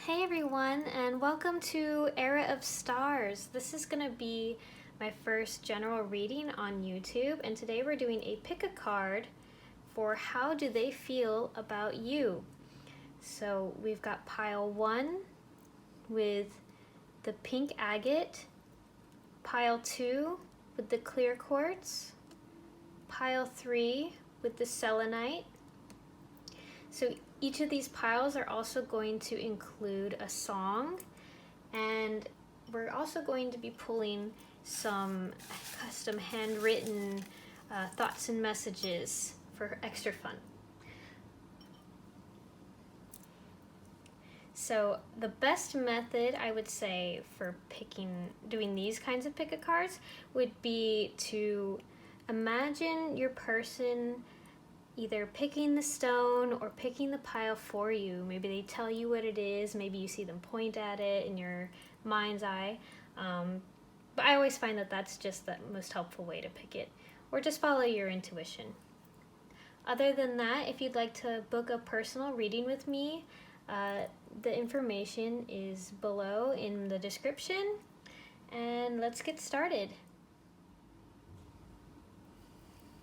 Hey everyone, and welcome to Era of Stars. This is going to be my first general reading on YouTube, and today we're doing a pick a card for how do they feel about you. So we've got pile 1 with the pink agate, pile 2 with the clear quartz, pile 3 with the selenite. So each of these piles are also going to include a song, and we're also going to be pulling some custom handwritten thoughts and messages for extra fun. So the best method, I would say, for doing these kinds of pick-a cards would be to imagine your person either picking the stone or picking the pile for you. Maybe they tell you what it is, maybe you see them point at it in your mind's eye. But I always find that that's just the most helpful way to pick it, or just follow your intuition. Other than that, if you'd like to book a personal reading with me, the information is below in the description, and let's get started.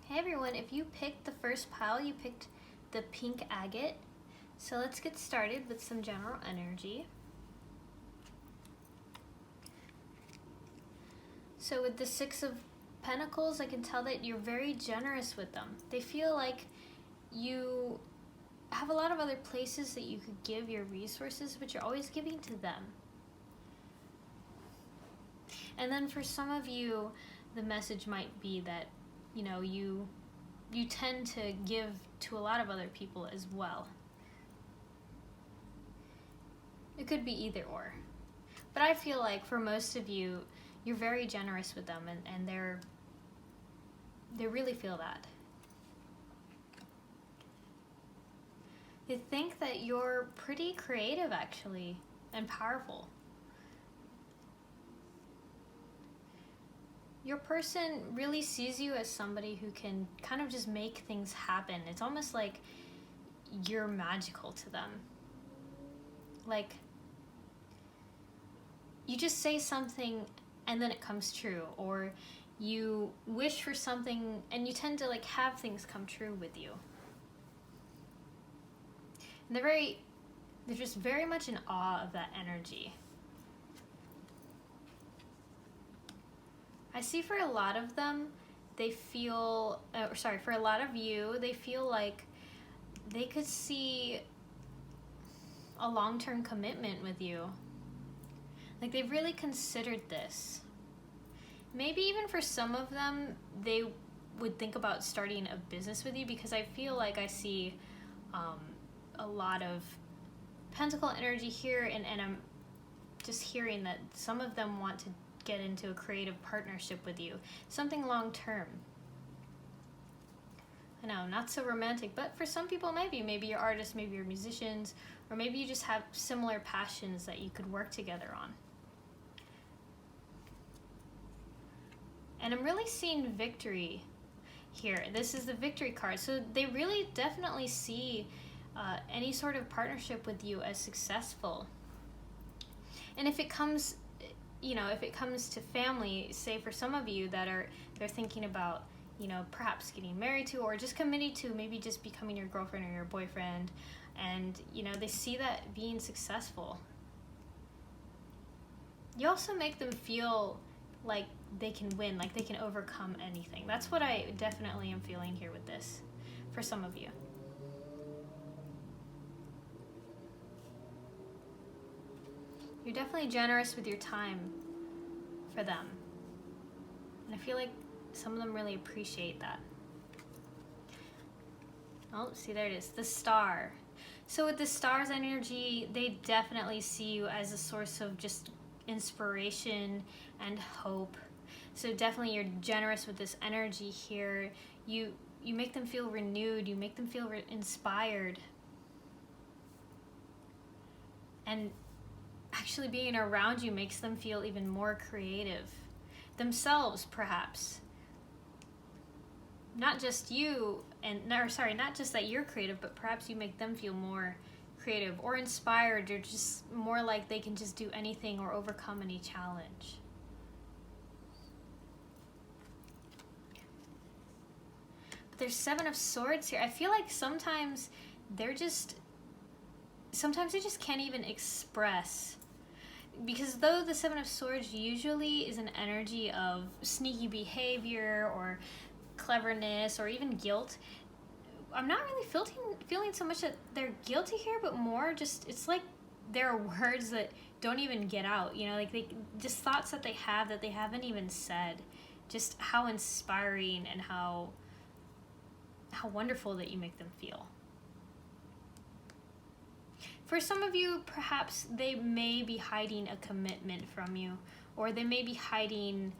Hey everyone, if you picked the first pile, you picked the pink agate. So let's get started with some general energy. So with the 6 of Pentacles, I can tell that you're very generous with them. They feel like you have a lot of other places that you could give your resources, but you're always giving to them. And then for some of you, the message might be that you tend to give to a lot of other people as well. It could be either or. But I feel like for most of you, you're very generous with them, and they really feel that. They think that you're pretty creative, actually, and powerful. Your person really sees you as somebody who can kind of just make things happen. It's almost like you're magical to them. Like, you just say something and then it comes true, or you wish for something and you tend to have things come true with you. And they're just very much in awe of that energy. I see for a lot of them, for a lot of you, they feel like they could see a long-term commitment with you. Like they've really considered this. Maybe even for some of them, they would think about starting a business with you, because I feel like I see a lot of Pentacle energy here, and I'm just hearing that some of them want to get into a creative partnership with you, something long-term. I know, not so romantic, but for some people maybe you're artists, maybe you're musicians, or maybe you just have similar passions that you could work together on. And I'm really seeing victory here. This is the victory card, so they really definitely see any sort of partnership with you as successful. And if it comes to family, say for some of you they're thinking about, perhaps getting married to, or just committing to maybe just becoming your girlfriend or your boyfriend, and, they see that being successful. You also make them feel like they can win, like they can overcome anything. That's what I definitely am feeling here with this, for some of you. You're definitely generous with your time for them. And I feel like some of them really appreciate that. Oh, see, there it is, the star. So with the star's energy, they definitely see you as a source of just inspiration and hope. So definitely you're generous with this energy here. You make them feel renewed, you make them feel inspired. And actually being around you makes them feel even more creative themselves, perhaps. Not just that you're creative, but perhaps you make them feel more creative or inspired, or just more like they can just do anything or overcome any challenge. But there's Seven of Swords here. I feel like sometimes they just can't even express, because though the Seven of Swords usually is an energy of sneaky behavior or cleverness or even guilt, I'm not really feeling so much that they're guilty here, but more just, it's like there are words that don't even get out, you know, like they just thoughts that they haven't even said. Just how inspiring and how wonderful that you make them feel. For some of you, perhaps they may be hiding a commitment from you, or they may be hiding...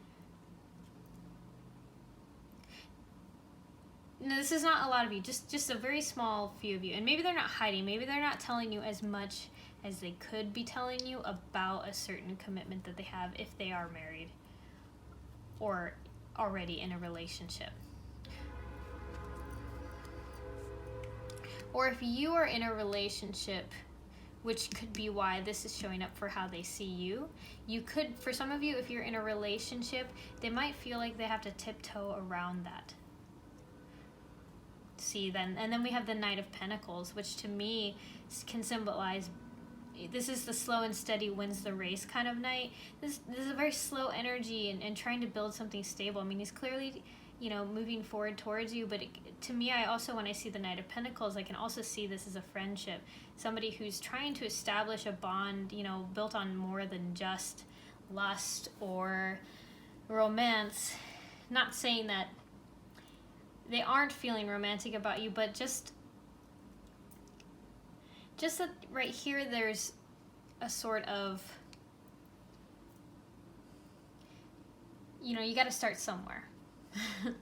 No, this is not a lot of you, just a very small few of you. And maybe they're not hiding, maybe they're not telling you as much as they could be telling you about a certain commitment that they have if they are married or already in a relationship. Or if you are in a relationship, which could be why this is showing up for how they see you. You could, for some of you, if you're in a relationship, they might feel like they have to tiptoe around that. See, then we have the Knight of Pentacles, which to me can symbolize, this is the slow and steady wins the race kind of knight. This is a very slow energy and trying to build something stable. I mean, he's clearly, you know, moving forward towards you, but to me, I also, when I see the Knight of Pentacles, I can also see this as a friendship. Somebody who's trying to establish a bond, you know, built on more than just lust or romance. Not saying that they aren't feeling romantic about you, but just that right here there's a sort of, you know, you got to start somewhere. And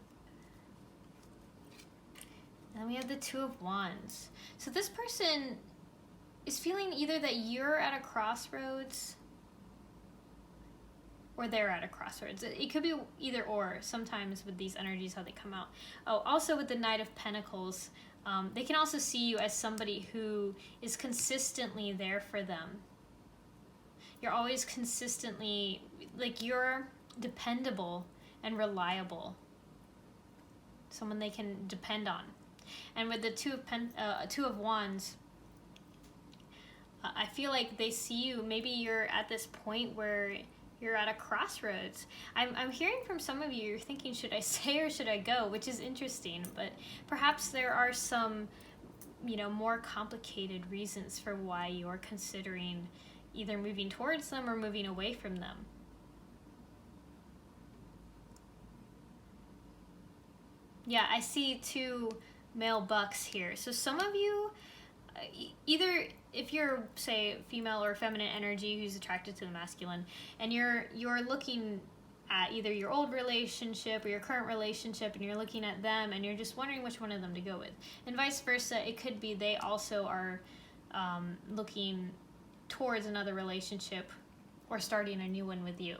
we have the Two of Wands. So this person is feeling either that you're at a crossroads or they're at a crossroads. It could be either or sometimes with these energies, how they come out. Oh, also with the Knight of Pentacles, they can also see you as somebody who is consistently there for them. You're always consistently, like, you're dependable and reliable. Someone they can depend on. And with the Two of Wands, I feel like they see you, maybe you're at this point where you're at a crossroads. I'm hearing from some of you, you're thinking, should I stay or should I go? Which is interesting, but perhaps there are some, you know, more complicated reasons for why you're considering either moving towards them or moving away from them. Yeah, I see two male bucks here. So some of you, either if you're, say, female or feminine energy who's attracted to the masculine, and you're looking at either your old relationship or your current relationship, and you're looking at them and you're just wondering which one of them to go with, and vice versa, it could be they also are looking towards another relationship or starting a new one with you.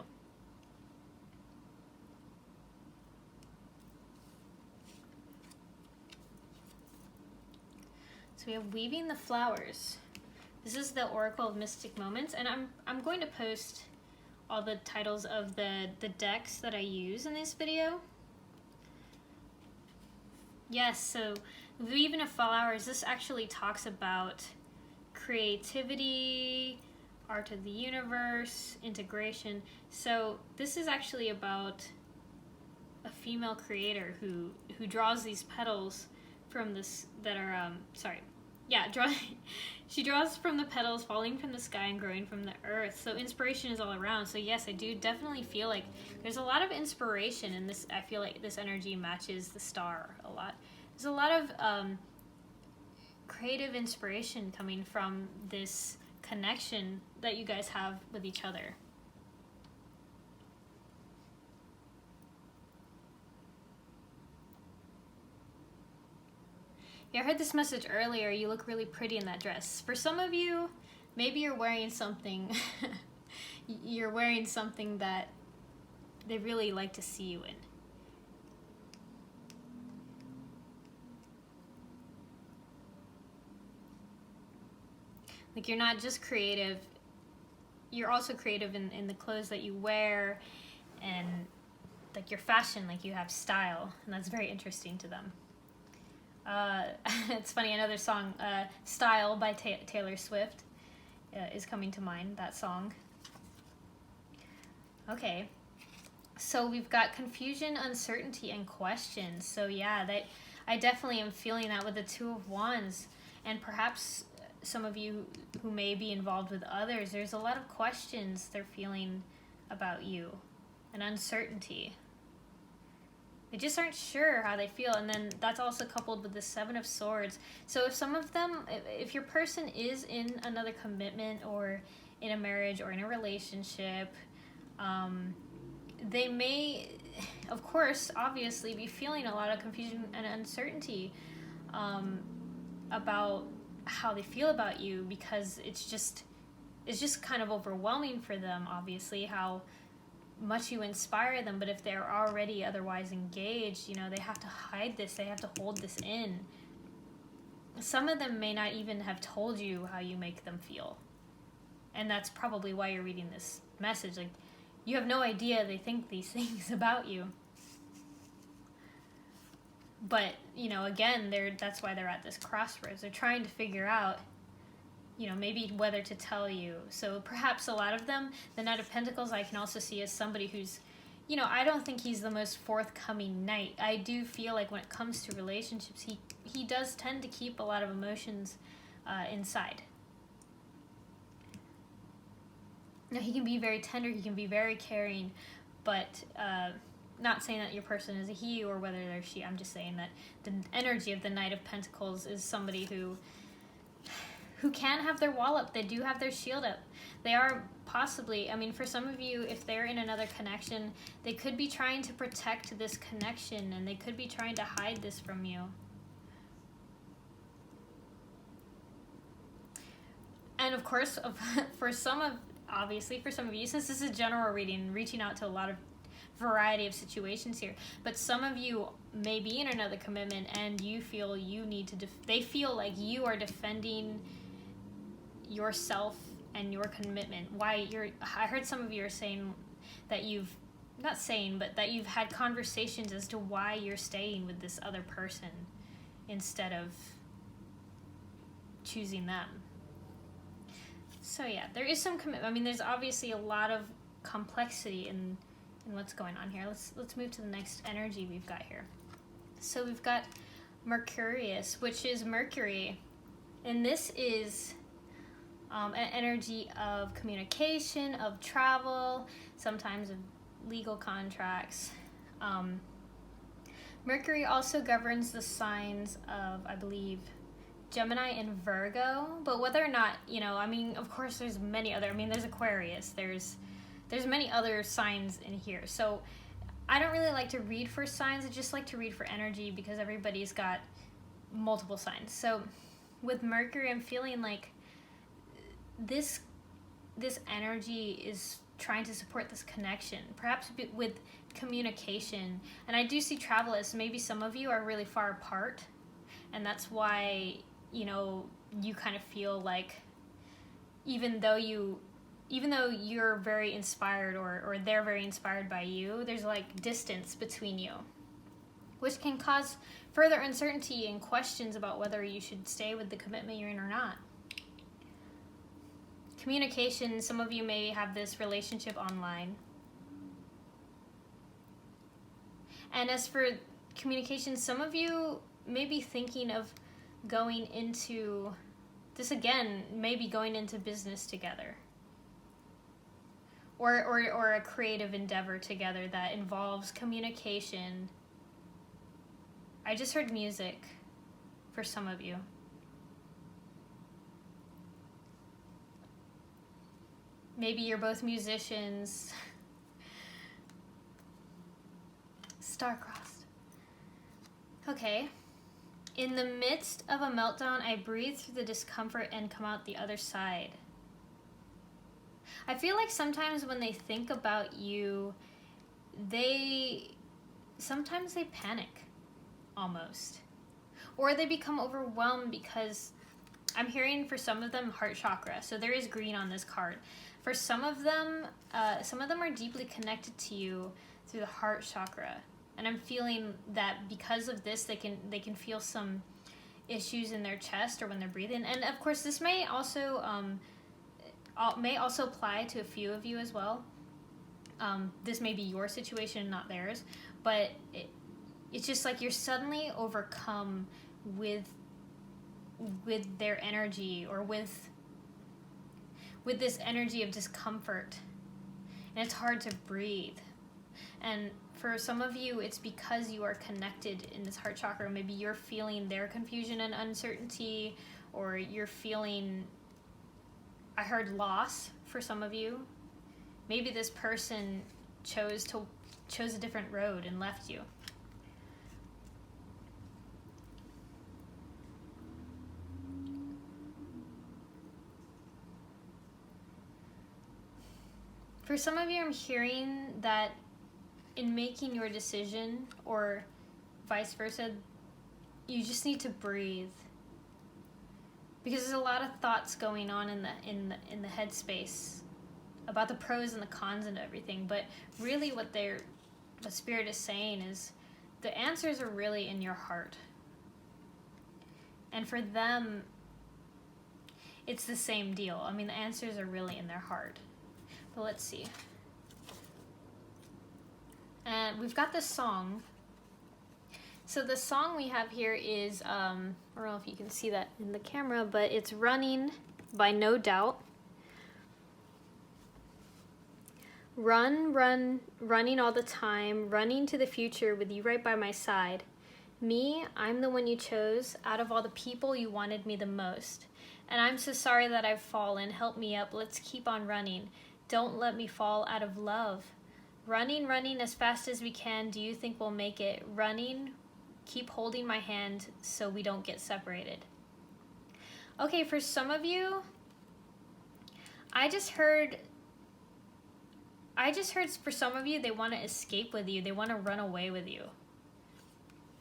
So we have Weaving the Flowers. This is the Oracle of Mystic Moments, and I'm going to post all the titles of the decks that I use in this video. Yes, so Weaving the Flowers, this actually talks about creativity, art of the universe, integration. So this is actually about a female creator who draws these petals from this that are she draws from the petals falling from the sky and growing from the earth. So inspiration is all around. So yes, I do definitely feel like there's a lot of inspiration in this. I feel like this energy matches the star a lot. There's a lot of creative inspiration coming from this connection that you guys have with each other. Yeah, I heard this message earlier. You look really pretty in that dress. For some of you, maybe you're wearing something you're wearing something that they really like to see you in. Like, you're not just creative, you're also creative in the clothes that you wear, and like your fashion, like you have style, and that's very interesting to them. It's funny, another song, Style by Taylor Swift, is coming to mind, that song. Okay, so we've got confusion, uncertainty, and questions. So yeah, I definitely am feeling that with the Two of Wands, and perhaps some of you who may be involved with others, there's a lot of questions they're feeling about you, and uncertainty. They just aren't sure how they feel. And then that's also coupled with the Seven of Swords. So if some of them, if your person is in another commitment or in a marriage or in a relationship, they may, of course, obviously be feeling a lot of confusion and uncertainty about how they feel about you, because it's just kind of overwhelming for them, obviously, how much you inspire them. But if they're already otherwise engaged, you know, they have to hide this, they have to hold this in. Some of them may not even have told you how you make them feel, and that's probably why you're reading this message. Like, you have no idea they think these things about you. But, you know, again, that's why they're at this crossroads. They're trying to figure out, you know, maybe whether to tell you. So perhaps a lot of them, the Knight of Pentacles, I can also see as somebody who's, you know, I don't think he's the most forthcoming knight. I do feel like when it comes to relationships, he does tend to keep a lot of emotions inside. Now, he can be very tender, he can be very caring, but not saying that your person is a he or whether they're she. I'm just saying that the energy of the Knight of Pentacles is somebody who can have their wall up. They do have their shield up. They are possibly, I mean, for some of you, if they're in another connection, they could be trying to protect this connection, and they could be trying to hide this from you. And of course, for some of you, since this is a general reading, reaching out to a lot of variety of situations here, but some of you may be in another commitment and you feel you need to, they feel like you are defending yourself and your commitment. I heard some of you are saying that that you've had conversations as to why you're staying with this other person instead of choosing them. So yeah, there is some commitment. I mean, there's obviously a lot of complexity in what's going on here. Let's move to the next energy we've got here. So we've got Mercurius, which is Mercury, and this is an energy of communication, of travel, sometimes of legal contracts. Mercury also governs the signs of, I believe, Gemini and Virgo, but whether or not, you know, I mean, of course there's many other, I mean, there's Aquarius, there's many other signs in here. So I don't really like to read for signs, I just like to read for energy because everybody's got multiple signs. So with Mercury, I'm feeling like this energy is trying to support this connection, perhaps with communication. And I do see travel as maybe some of you are really far apart, and that's why, you know, you kind of feel like even though you're very inspired or they're very inspired by you, there's like distance between you, which can cause further uncertainty and questions about whether you should stay with the commitment you're in or not. Communication, some of you may have this relationship online. And as for communication, some of you may be thinking of going into this again, maybe going into business together. Or a creative endeavor together that involves communication. I just heard music for some of you. Maybe you're both musicians. Star-crossed. Okay. In the midst of a meltdown, I breathe through the discomfort and come out the other side. I feel like sometimes when they think about you, sometimes they panic, almost. Or they become overwhelmed because I'm hearing for some of them heart chakra. So there is green on this card. For some of them are deeply connected to you through the heart chakra. And I'm feeling that because of this, they can feel some issues in their chest or when they're breathing. And of course, this may also apply to a few of you as well. This may be your situation, not theirs, but it's just like you're suddenly overcome with their energy, or with this energy of discomfort, and it's hard to breathe. And for some of you, it's because you are connected in this heart chakra. Maybe you're feeling their confusion and uncertainty, or you're feeling, I heard loss for some of you. Maybe this person chose a different road and left you. For some of you, I'm hearing that in making your decision, or vice versa, you just need to breathe, because there's a lot of thoughts going on in the headspace about the pros and the cons and everything. But really, what Spirit is saying is the answers are really in your heart, and for them, it's the same deal. I mean, the answers are really in their heart. But let's see. And we've got this song. So the song we have here is, I don't know if you can see that in the camera, but it's Running by No Doubt. Running all the time, running to the future with you right by my side. Me, I'm the one you chose out of all the people you wanted me the most. And I'm so sorry that I've fallen. Help me up. Let's keep on running. Don't let me fall out of love. Running as fast as we can. Do you think we'll make it? Running, keep holding my hand so we don't get separated. Okay, for some of you, I just heard for some of you, they want to escape with you. They want to run away with you.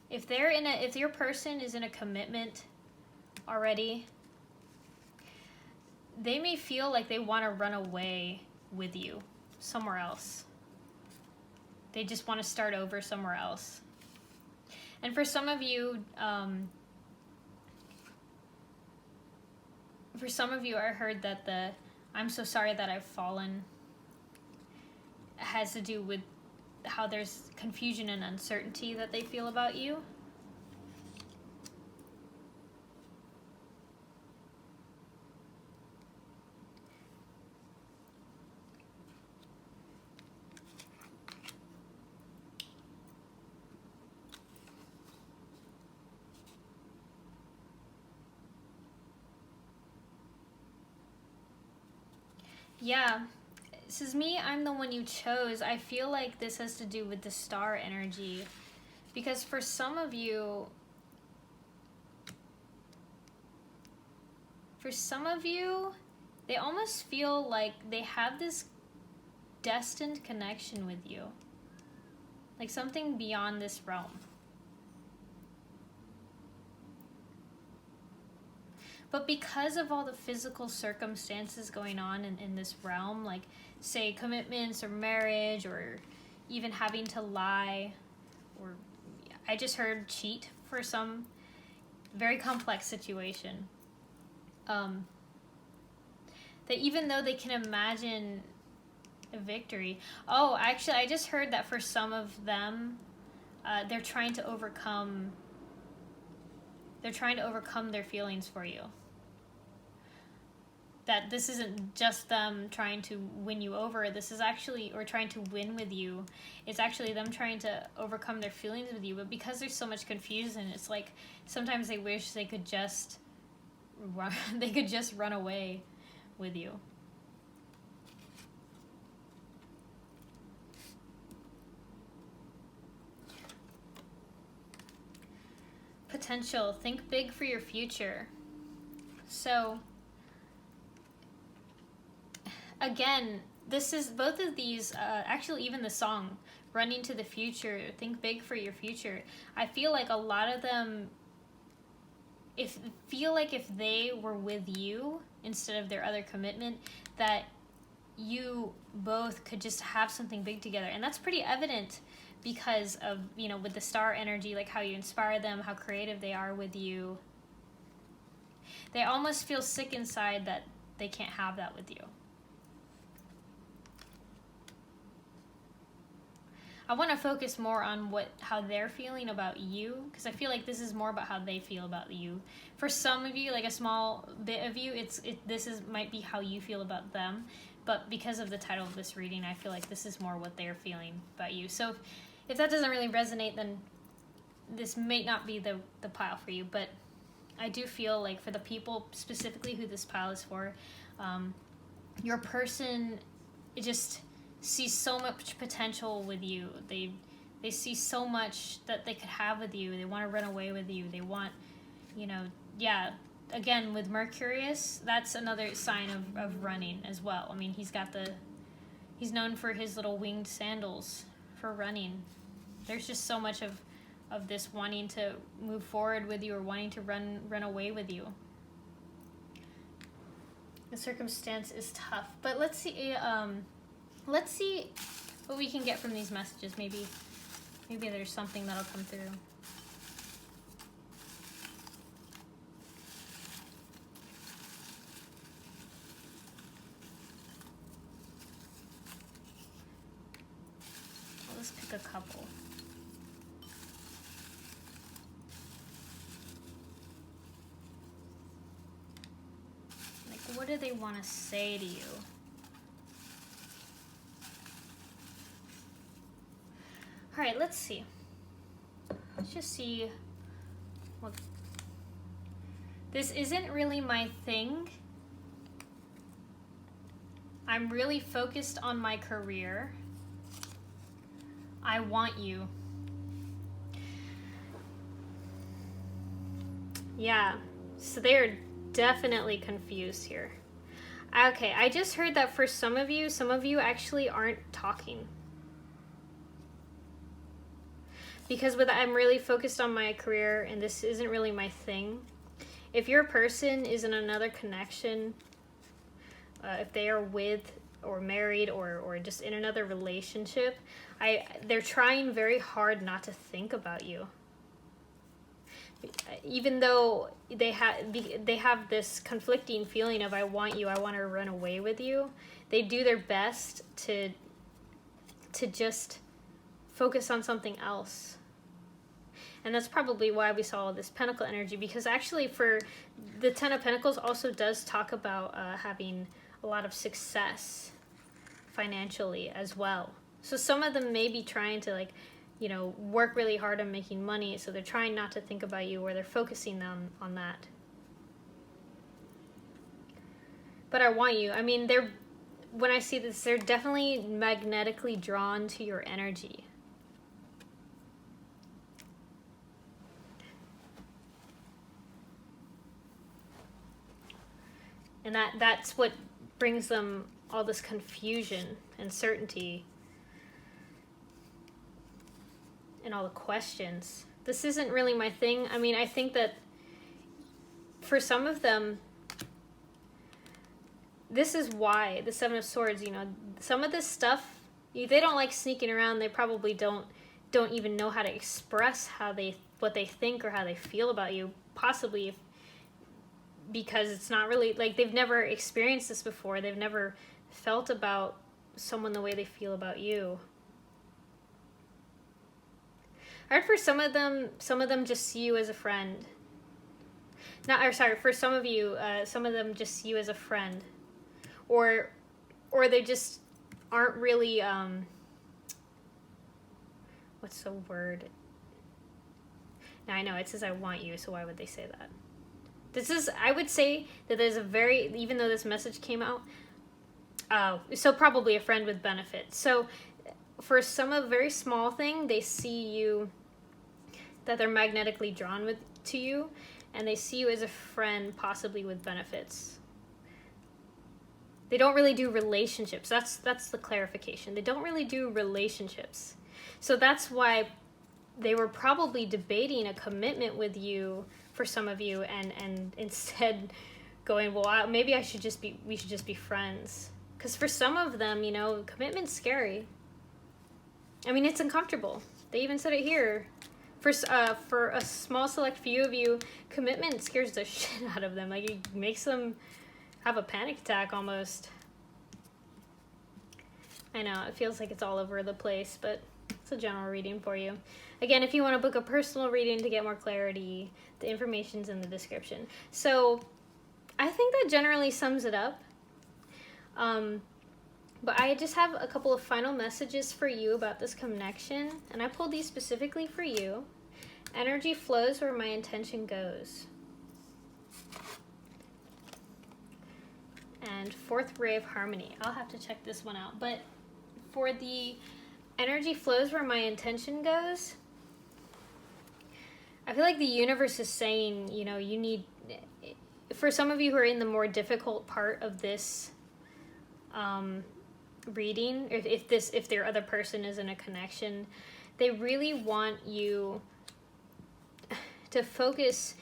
If your person is in a commitment already, they may feel like they want to run away with you somewhere else. They just want to start over somewhere else. And for some of you, I heard that the "I'm so sorry that I've fallen" has to do with how there's confusion and uncertainty that they feel about you. Yeah, this is me. I'm the one you chose. I feel like this has to do with the star energy, because for some of you, they almost feel like they have this destined connection with you, like something beyond this realm. But because of all the physical circumstances going on in this realm, like, say, commitments or marriage, or even having to lie, or I just heard cheat for some very complex situation, that even though they can imagine a victory, actually, I just heard that for some of them, they're trying to overcome their feelings for you. That this isn't just them trying to win you over, or trying to win with you. It's actually them trying to overcome their feelings with you. But because there's so much confusion, it's like sometimes they wish they could just run away with you. Potential. Think big for your future. So again, this is both of these, actually even the song, Running to the Future, Think Big for Your Future. I feel like a lot of them feel like if they were with you instead of their other commitment, that you both could just have something big together. And that's pretty evident because of, you know, with the star energy, like how you inspire them, how creative they are with you. They almost feel sick inside that they can't have that with you. I want to focus more on how they're feeling about you, because I feel like this is more about how they feel about you. For some of you, like a small bit of you, might be how you feel about them, but because of the title of this reading, I feel like this is more what they're feeling about you. So if that doesn't really resonate, then this may not be the pile for you, but I do feel like for the people specifically who this pile is for, your person just sees so much potential with you. They see so much that they could have with you. They want to run away with you. They want, you know, yeah, again, with Mercurius, that's another sign of running as well. I mean, he's known for his little winged sandals for running. There's just so much of this wanting to move forward with you or wanting to run away with you. The circumstance is tough, but let's see what we can get from these messages. Maybe there's something that'll come through. Let's pick a couple. Like, what do they want to say to you? All right, let's see. Let's just see what... This isn't really my thing. I'm really focused on my career. I want you. Yeah, so they're definitely confused here. Okay, I just heard that for some of you actually aren't talking. Because I'm really focused on my career and this isn't really my thing. If your person is in another connection, if they are with or married or just in another relationship, they're trying very hard not to think about you. Even though they have this conflicting feeling of I want you, I want to run away with you, they do their best to just focus on something else. And that's probably why we saw all this Pentacle energy, because actually for the Ten of Pentacles also does talk about having a lot of success financially as well. So some of them may be trying to, like, you know, work really hard on making money, so they're trying not to think about you, or they're focusing on that. But I want you. I mean, when I see this, they're definitely magnetically drawn to your energy. And that's what brings them all this confusion, uncertainty, and all the questions. This isn't really my thing. I mean, I think that for some of them, this is why the Seven of Swords, you know, some of this stuff, they don't like sneaking around. They probably don't even know how to express what they think or how they feel about you, possibly because it's not really, like, they've never experienced this before. They've never felt about someone the way they feel about you. Or for some of them just see you as a friend. For some of you, some of them just see you as a friend. Or they just aren't really, what's the word? Now I know it says I want you, so why would they say that? I would say that there's even though this message came out, so probably a friend with benefits. So for a very small thing, they see you, that they're magnetically drawn to you, and they see you as a friend, possibly with benefits. They don't really do relationships. That's the clarification. They don't really do relationships. So that's why they were probably debating a commitment with you for some of you, and instead going, well, maybe we should just be friends. Because for some of them, you know, commitment's scary. I mean, it's uncomfortable. They even said it here. For a small select few of you, commitment scares the shit out of them. Like, it makes them have a panic attack almost. I know, it feels like it's all over the place, but it's a general reading for you. Again, if you want to book a personal reading to get more clarity, the information's in the description. So, I think that generally sums it up. But I just have a couple of final messages for you about this connection, and I pulled these specifically for you. Energy flows where my intention goes. And fourth ray of harmony. I'll have to check this one out. But for the energy flows where my intention goes, I feel like the universe is saying, you know, you need, for some of you who are in the more difficult part of this reading, if their other person is in a connection, they really want you to focus.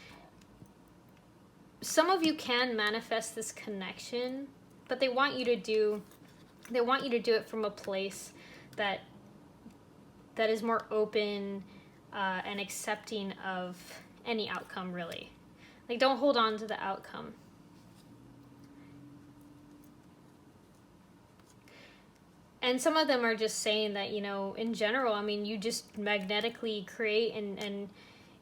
Some of you can manifest this connection, but they want you to do it from a place that is more open and accepting of any outcome, really. Like, don't hold on to the outcome. And some of them are just saying that, you know, in general, I mean, you just magnetically create, and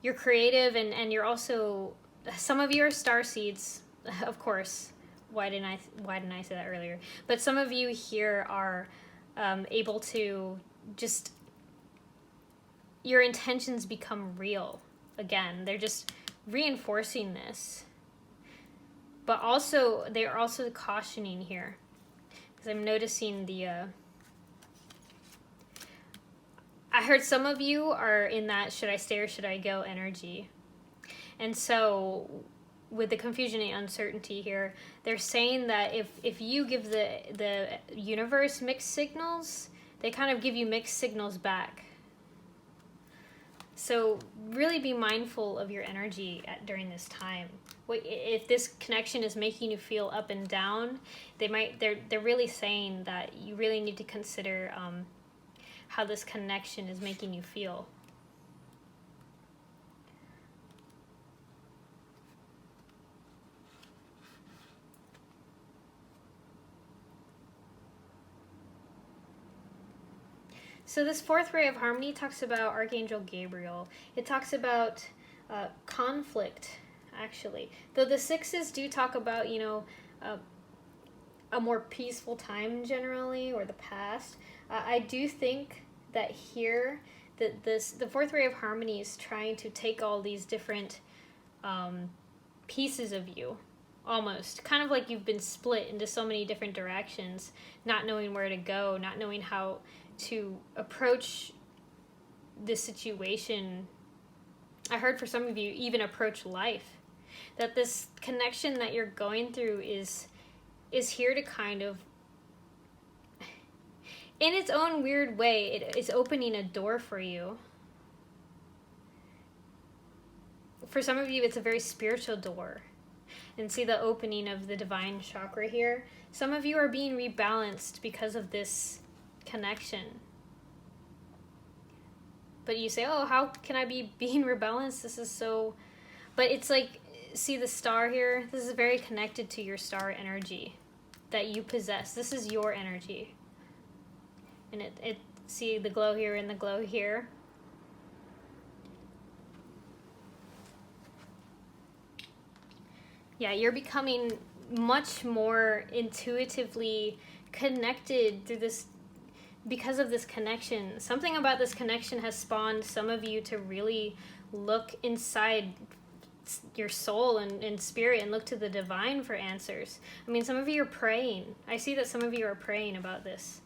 you're creative, and you're also, some of you are starseeds, of course. Why didn't I say that earlier? But some of you here are able to just, your intentions become real again. They're just reinforcing this. But also, they're also cautioning here, because I'm noticing I heard some of you are in that should I stay or should I go energy. And so with the confusion and uncertainty here, they're saying that if you give the universe mixed signals, they kind of give you mixed signals back. So really be mindful of your energy during this time. If this connection is making you feel up and down, they're really saying that you really need to consider how this connection is making you feel. So this fourth ray of harmony talks about Archangel Gabriel. It talks about conflict, actually. Though the sixes do talk about, you know, a more peaceful time generally, or the past. I do think that here, that the fourth ray of harmony is trying to take all these different pieces of you, almost. Kind of like you've been split into so many different directions, not knowing where to go, not knowing how to approach this situation. I heard for some of you, even approach life. That this connection that you're going through is here to kind of, in its own weird way, it is opening a door for you. For some of you, it's a very spiritual door. And see the opening of the divine chakra here? Some of you are being rebalanced because of this connection. But you say, oh, how can I be being rebalanced? This is so... But it's like, see the star here? This is very connected to your star energy that you possess. This is your energy. And it see the glow here and the glow here. Yeah, you're becoming much more intuitively connected through this, because of this connection. Something about this connection has spawned some of you to really look inside your soul and spirit and look to the divine for answers. I mean, some of you are praying. I see that some of you are praying about this.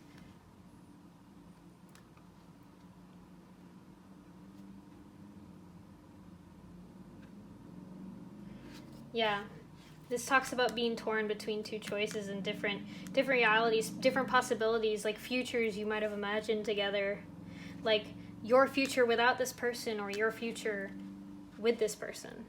Yeah. This talks about being torn between two choices and different realities, different possibilities, like futures you might have imagined together. Like your future without this person or your future with this person.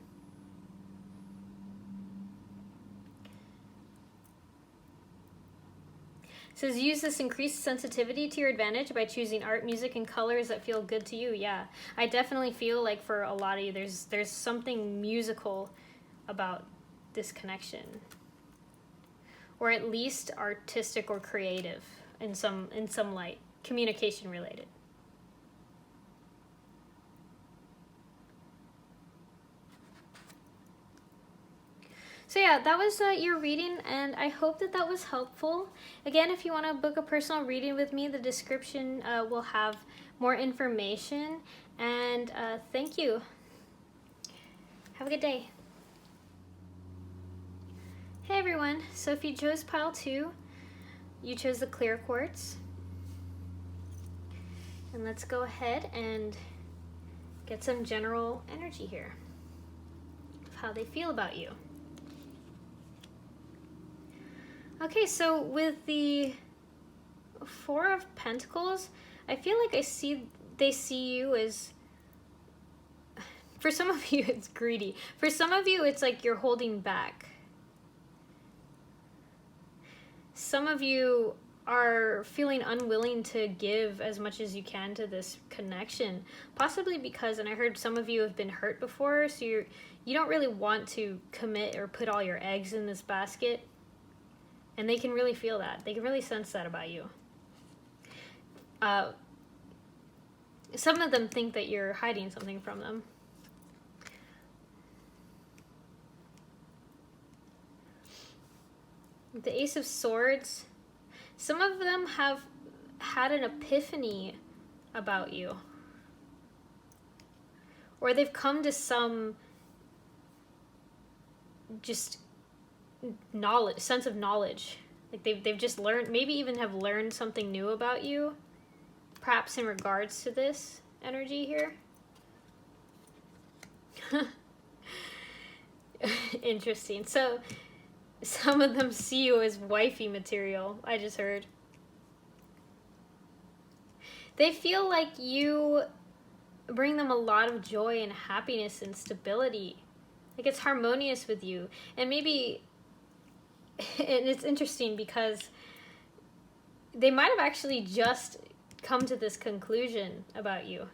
It says use this increased sensitivity to your advantage by choosing art, music, and colors that feel good to you. Yeah, I definitely feel like for a lot of you, there's something musical about this connection, or at least artistic or creative in some light, communication related. So yeah, that was your reading, and I hope that that was helpful. Again, if you want to book a personal reading with me, the description will have more information. And thank you. Have a good day. Hey everyone, so if you chose pile 2, you chose the clear quartz. And let's go ahead and get some general energy here of how they feel about you. Okay, so with the Four of Pentacles, I feel like they see you as, for some of you it's greedy. For some of you it's like you're holding back. Some of you are feeling unwilling to give as much as you can to this connection, possibly because, and I heard some of you have been hurt before, so you don't really want to commit or put all your eggs in this basket. And they can really feel that. They can really sense that about you. Some of them think that you're hiding something from them. The Ace of Swords. Some of them have had an epiphany about you. Or they've come to some just knowledge, sense of knowledge, like they've just learned, maybe even have learned something new about you, perhaps in regards to this energy here. Interesting. So some of them see you as wifey material, I just heard. They feel like you bring them a lot of joy and happiness and stability, like it's harmonious with you. And maybe, and it's interesting because they might have actually just come to this conclusion about you.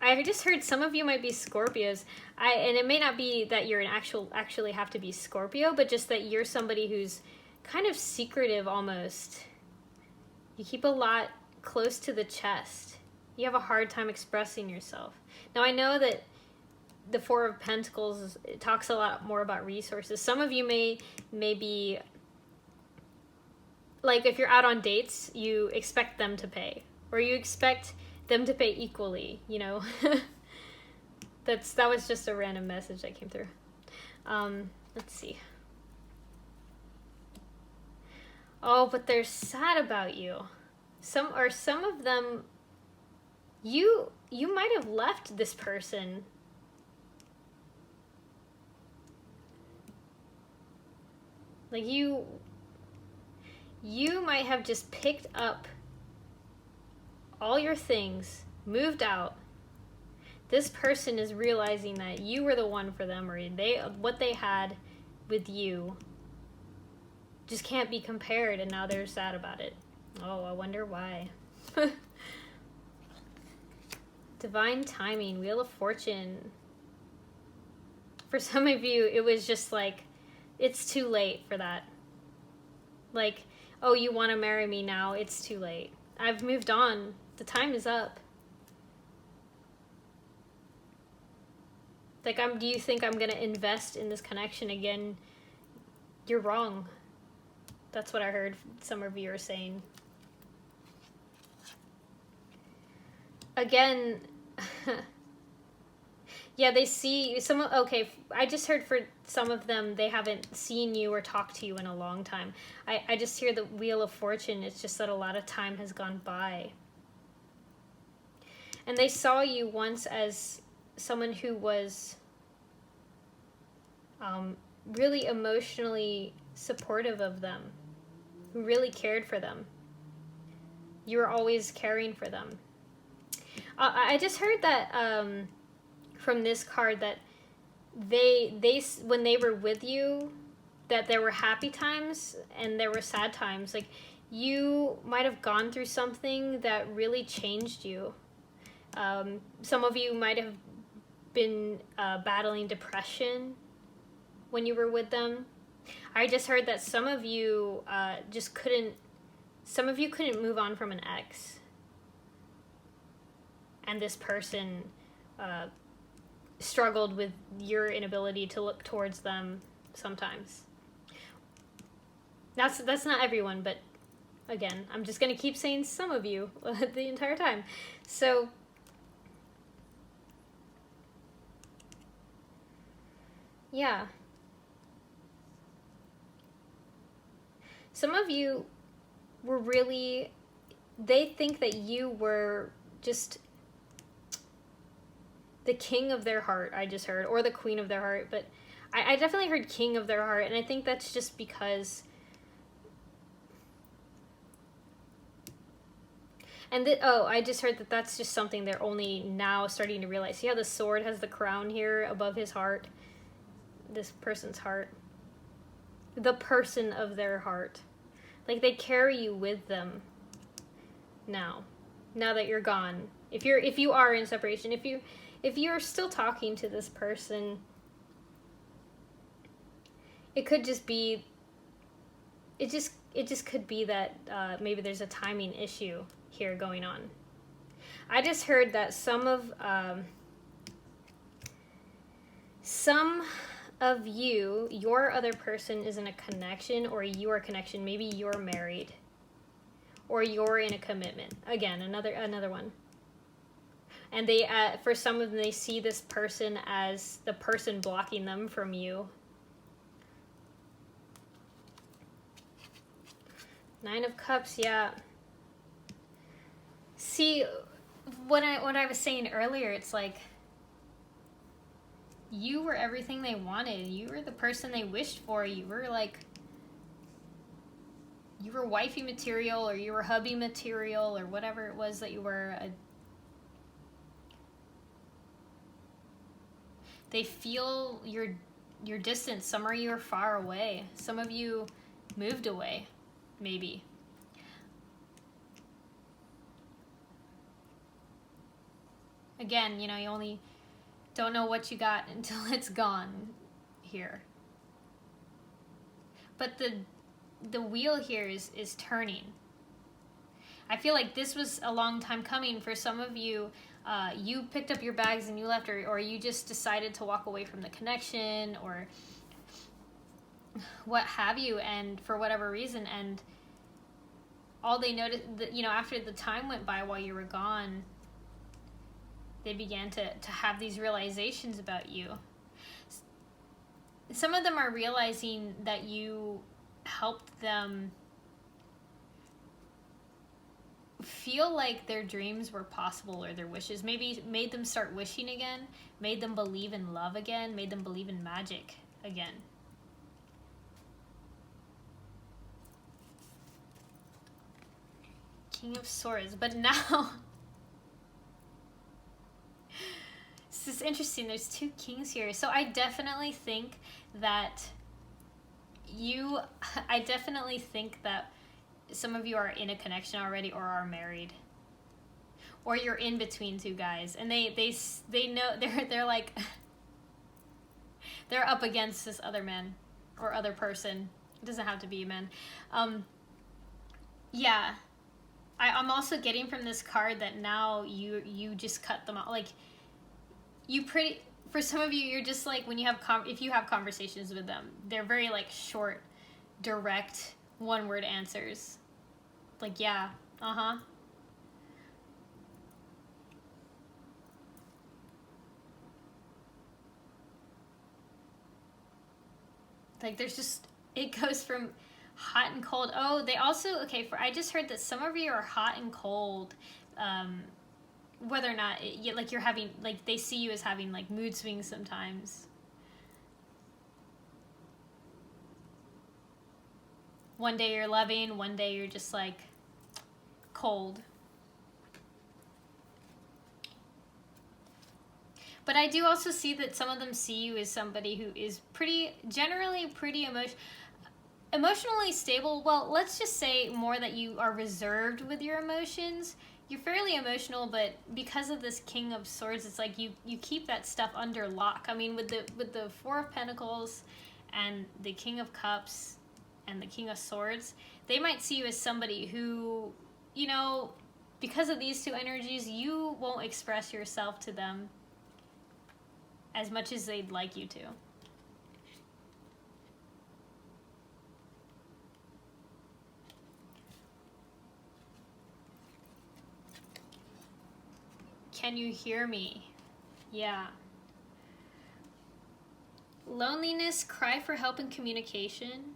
I just heard some of you might be Scorpios. And it may not be that you're actually have to be Scorpio, but just that you're somebody who's kind of secretive almost. You keep a lot close to the chest. You have a hard time expressing yourself. Now I know that the Four of Pentacles, it talks a lot more about resources. Some of you may be, like if you're out on dates, you expect them to pay. Or you expect them to pay equally, you know? That was just a random message that came through. Let's see. Oh, but they're sad about you. Some of them, you might have left this person. Like you might have just picked up all your things, moved out. This person is realizing that you were the one for them, or what they had with you just can't be compared, and now they're sad about it. Oh, I wonder why. Divine timing, Wheel of Fortune. For some of you, it was just like, it's too late for that. Like, oh, you want to marry me now? It's too late. I've moved on. The time is up. Like, do you think I'm going to invest in this connection again? You're wrong. That's what I heard some of you are saying. Again, yeah, they see some. Okay, I just heard for some of them, they haven't seen you or talked to you in a long time. I just hear the Wheel of Fortune. It's just that a lot of time has gone by. And they saw you once as someone who was really emotionally supportive of them, who really cared for them. You were always caring for them. I just heard that from this card that they when they were with you, that there were happy times and there were sad times. Like, you might have gone through something that really changed you. Some of you might have been battling depression when you were with them. I just heard that some of you couldn't move on from an ex. And this person struggled with your inability to look towards them sometimes. That's not everyone, but again, I'm just going to keep saying some of you the entire time. So, yeah. Some of you were really, they think that you were just the king of their heart, I just heard, or the queen of their heart, but I definitely heard king of their heart, and I think that's just because, and I just heard that that's just something they're only now starting to realize. See how the sword has the crown here above his heart? This person's heart. The person of their heart. Like, they carry you with them now that you're gone. If you are in separation, if you're still talking to this person, it could just be, it just could be that maybe there's a timing issue here going on. I just heard that some of you, your other person is in a connection, or your connection, maybe you're married, or you're in a commitment. Again, another one. And they, for some of them, they see this person as the person blocking them from you. 9 of Cups, yeah. See, what I was saying earlier, it's like, you were everything they wanted. You were the person they wished for. You were like, you were wifey material, or you were hubby material, or whatever it was that you were. They feel your distance. Some of you are far away. Some of you moved away, maybe. Again, you only don't know what you got until it's gone here. But the wheel here is turning. I feel like this was a long time coming for some of you. You picked up your bags and you left, or you just decided to walk away from the connection, or what have you, and for whatever reason, and all they noticed, that, after the time went by while you were gone, they began to have these realizations about you. Some of them are realizing that you helped them feel like their dreams were possible, or their wishes. Maybe made them start wishing again, made them believe in love again, made them believe in magic again. King of Swords. But now, this is interesting. There's 2 kings here. So I definitely think that some of you are in a connection already, or are married, or you're in between 2 guys, and they know they're like they're up against this other man or other person. It doesn't have to be a man. Yeah, I'm also getting from this card that now you just cut them off. Like, for some of you, you're just like, when you have if you have conversations with them, they're very like short, direct, one-word answers. Like, yeah, uh-huh. Like, there's just, it goes from hot and cold. Oh, they also, okay, I just heard that some of you are hot and cold, whether or not, like, you're having, like, they see you as having, like, mood swings sometimes. One day you're loving, one day you're just, like, cold. But I do also see that some of them see you as somebody who is generally pretty emotionally stable. Well, let's just say more that you are reserved with your emotions. You're fairly emotional, but because of this King of Swords, it's like you keep that stuff under lock. I mean, with the Four of Pentacles and the King of Cups and the King of Swords, they might see you as somebody who, you know, because of these two energies, you won't express yourself to them as much as they'd like you to. Can you hear me? Yeah. Loneliness, cry for help and communication.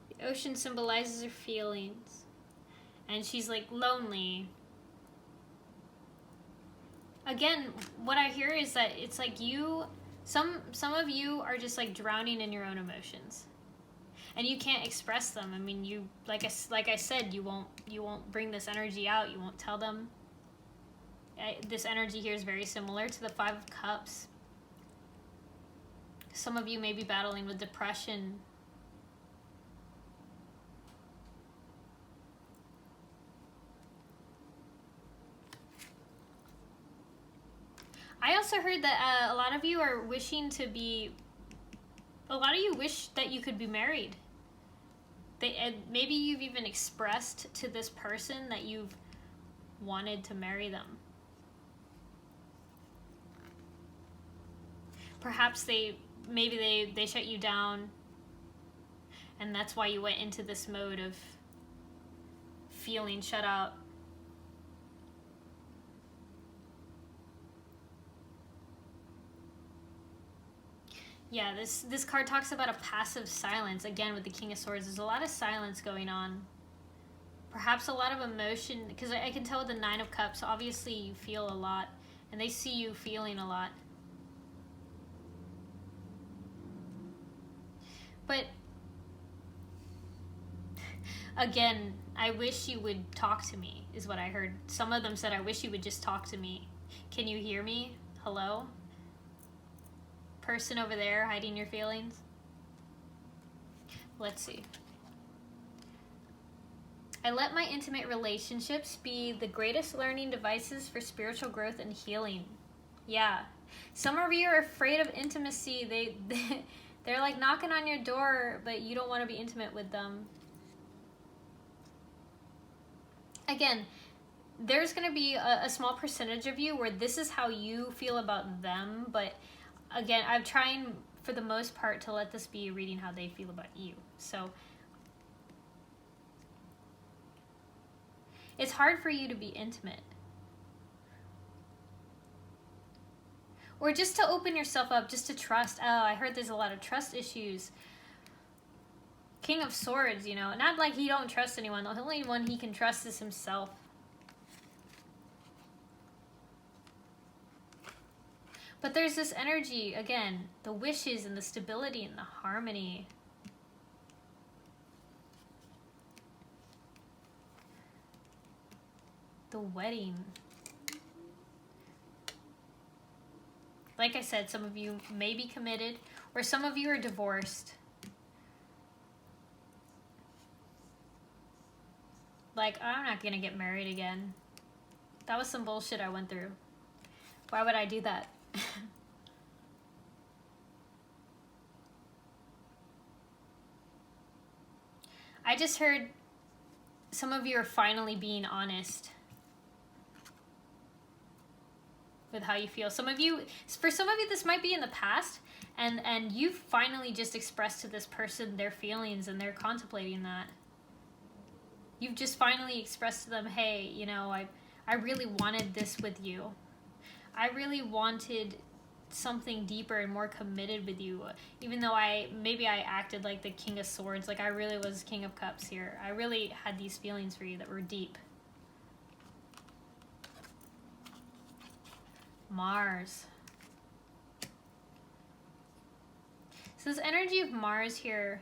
The ocean symbolizes her feelings. And she's like lonely. Again, what I hear is that it's like some of you are just like drowning in your own emotions. And you can't express them. I mean, you like I said, you won't bring this energy out. You won't tell them. This energy here is very similar to the Five of Cups. Some of you may be battling with depression. I also heard that a lot of you are wishing to be. A lot of you wish that you could be married. Maybe you've even expressed to this person that you've wanted to marry them. Perhaps they shut you down, and that's why you went into this mode of feeling shut out. Yeah, this card talks about a passive silence. Again, with the King of Swords, there's a lot of silence going on. Perhaps a lot of emotion, because I can tell with the Nine of Cups, obviously you feel a lot, and they see you feeling a lot. But, again, I wish you would talk to me, is what I heard. Some of them said, I wish you would just talk to me. Can you hear me? Hello? Person over there hiding your feelings. Let's see. I let my intimate relationships be the greatest learning devices for spiritual growth and healing. Yeah. Some of you are afraid of intimacy. They're like knocking on your door, but you don't want to be intimate with them. Again, there's going to be a small percentage of you where this is how you feel about them, but again, I'm trying for the most part to let this be a reading how they feel about you. So it's hard for you to be intimate. Or just to open yourself up, just to trust. Oh, I heard there's a lot of trust issues. King of Swords, you know, not like he don't trust anyone. The only one he can trust is himself. But there's this energy, again, the wishes and the stability and the harmony. The wedding. Like I said, some of you may be committed, or some of you are divorced. Like, I'm not gonna get married again. That was some bullshit I went through. Why would I do that? I just heard some of you are finally being honest with how you feel. Some of you, for some of you, this might be in the past, and you've finally just expressed to this person their feelings, and they're contemplating that. You've just finally expressed to them, hey, you know, I really wanted this with you. I really wanted something deeper and more committed with you, even though maybe I acted like the King of Swords, like I really was King of Cups here. I really had these feelings for you that were deep. Mars. So this energy of Mars here,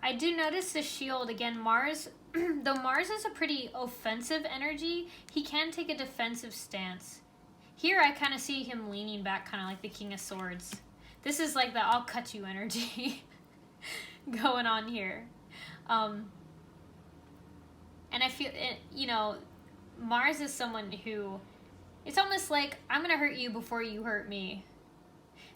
I do notice the shield again. Mars, though Mars is a pretty offensive energy, he can take a defensive stance. Here I kind of see him leaning back, kind of like the King of Swords. This is like the I'll cut you energy going on here. And I feel, you know, Mars is someone who, it's almost like, I'm going to hurt you before you hurt me.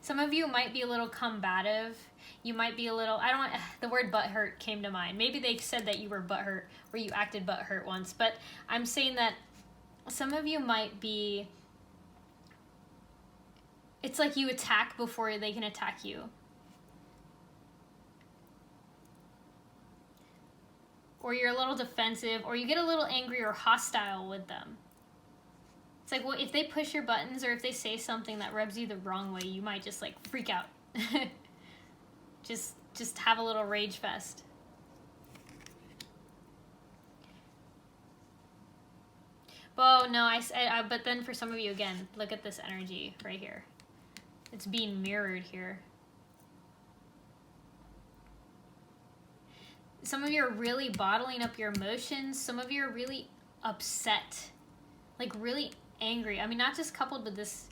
Some of you might be a little combative. You might be a little, I don't want, the word butthurt came to mind. Maybe they said that you were butthurt or you acted butthurt once. But I'm saying that some of you might be, it's like you attack before they can attack you. Or you're a little defensive, or you get a little angry or hostile with them. It's like, well, if they push your buttons or if they say something that rubs you the wrong way, you might just like freak out. just have a little rage fest. Oh no, but then for some of you, again, look at this energy right here. It's being mirrored here. Some of you are really bottling up your emotions. Some of you are really upset, like really angry. I mean, not just coupled with this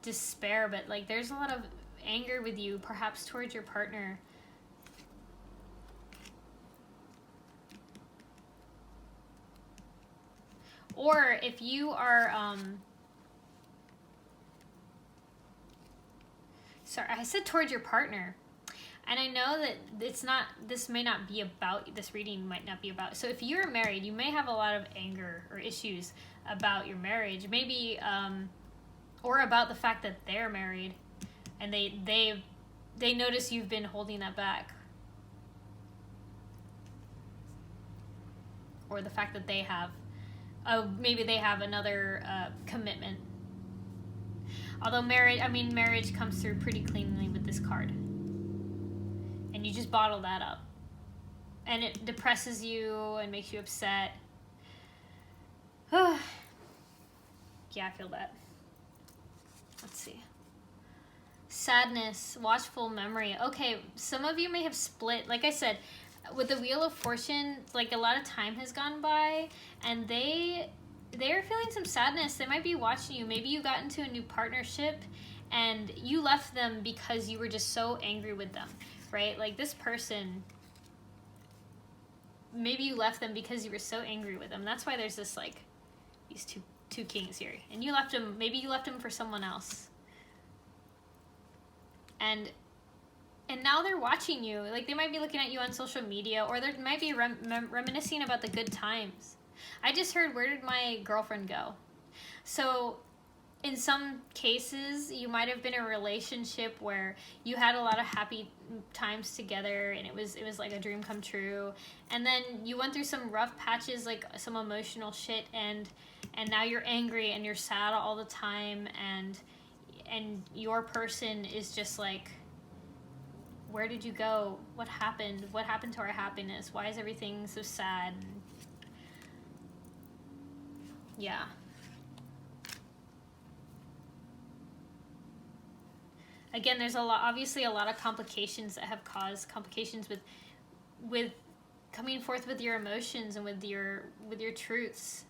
despair, but like there's a lot of anger with you, perhaps towards your partner. Or if you are, sorry, I said towards your partner. And I know that this may not be about, this reading might not be about. So if you're married, you may have a lot of anger or issues about your marriage. Maybe, or about the fact that they're married and they notice you've been holding that back. Or the fact that they have, maybe they have another commitment. Although marriage comes through pretty cleanly with this card. And you just bottle that up. And it depresses you and makes you upset. Yeah, I feel that. Let's see. Sadness, watchful memory. Okay, some of you may have split. Like I said, with the Wheel of Fortune, like a lot of time has gone by, and they're feeling some sadness. They might be watching you. Maybe you got into a new partnership, and you left them because you were just so angry with them, right? Like this person, maybe you left them because you were so angry with them. That's why there's this like these two kings here, and you left them. Maybe you left them for someone else, and now they're watching you. Like they might be looking at you on social media, or they might be reminiscing about the good times. I just heard, where did my girlfriend go? So in some cases, you might have been in a relationship where you had a lot of happy times together, and it was like a dream come true. And then you went through some rough patches, like some emotional shit, and now you're angry and you're sad all the time, and your person is just like, where did you go? What happened? What happened to our happiness? Why is everything so sad? Yeah. Again, there's obviously a lot of complications that have caused complications with coming forth with your emotions and with your truths.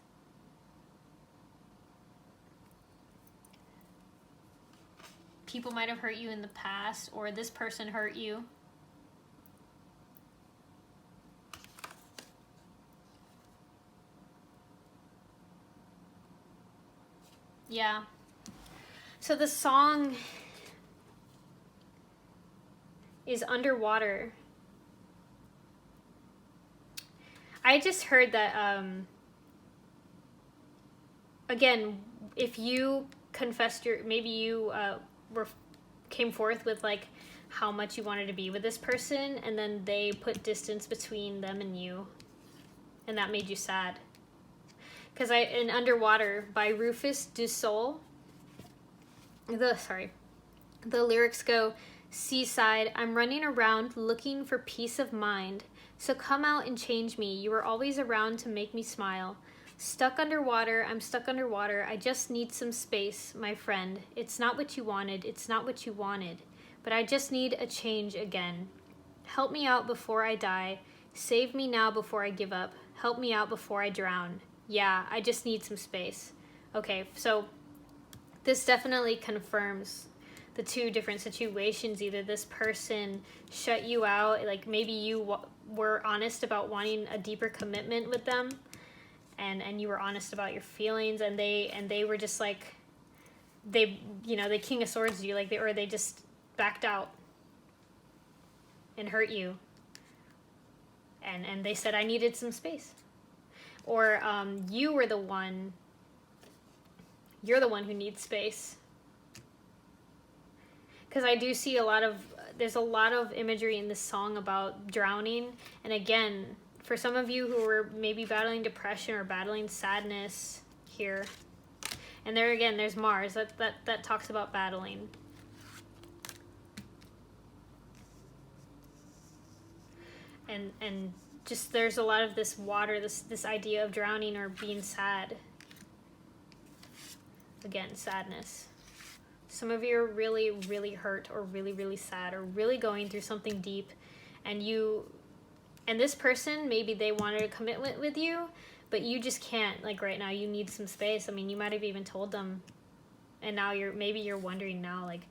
People might have hurt you in the past, or this person hurt you. Yeah. So the song is Underwater. I just heard that, again, if you confessed maybe you came forth with like how much you wanted to be with this person, and then they put distance between them and you, and that made you sad. Because in Underwater by Rufus Du Sol, the lyrics go, "Seaside, I'm running around looking for peace of mind. So come out and change me. You were always around to make me smile. Stuck underwater, I'm stuck underwater. I just need some space, my friend. It's not what you wanted, it's not what you wanted. But I just need a change again." Help me out before I die. Save me now before I give up. Help me out before I drown. Yeah, I just need some space. Okay, so this definitely confirms the two different situations. Either this person shut you out, like maybe you were honest about wanting a deeper commitment with them, and you were honest about your feelings, and they were just like, they King of Swords you, like they just backed out and hurt you, and they said, I needed some space. Or you're the one who needs space. Because I do see there's a lot of imagery in this song about drowning. And again, for some of you who are maybe battling depression or battling sadness here, and there again, there's Mars, that talks about battling. And just there's a lot of this water, this idea of drowning or being sad. Again, sadness. Some of you are really, really hurt or really, really sad or really going through something deep, and this person, maybe they wanted a commitment with you, but you just can't, like right now, you need some space. I mean, you might have even told them, and now you're wondering now, like,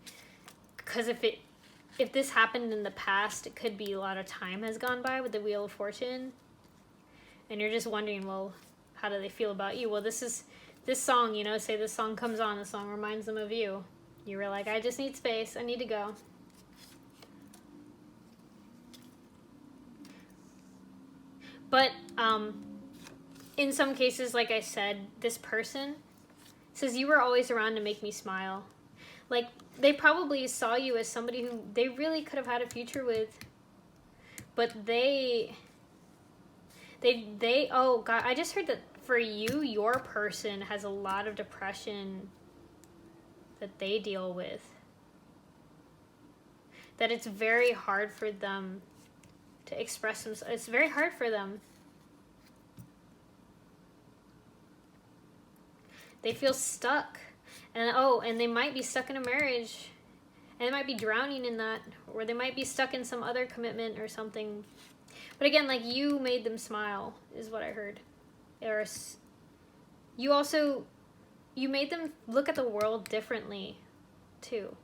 because if this happened in the past, it could be a lot of time has gone by with the Wheel of Fortune, and you're just wondering, well, how do they feel about you? Well, this song, say this song comes on, the song reminds them of you. You were like, I just need space, I need to go. But in some cases, like I said, this person says, you were always around to make me smile. Like, they probably saw you as somebody who they really could have had a future with, but oh God, I just heard that for you, your person has a lot of depression that they deal with. That it's very hard for them to express themselves. It's very hard for them. They feel stuck. And they might be stuck in a marriage. And they might be drowning in that. Or they might be stuck in some other commitment or something. But again, like, you made them smile, is what I heard. Or you made them look at the world differently, too.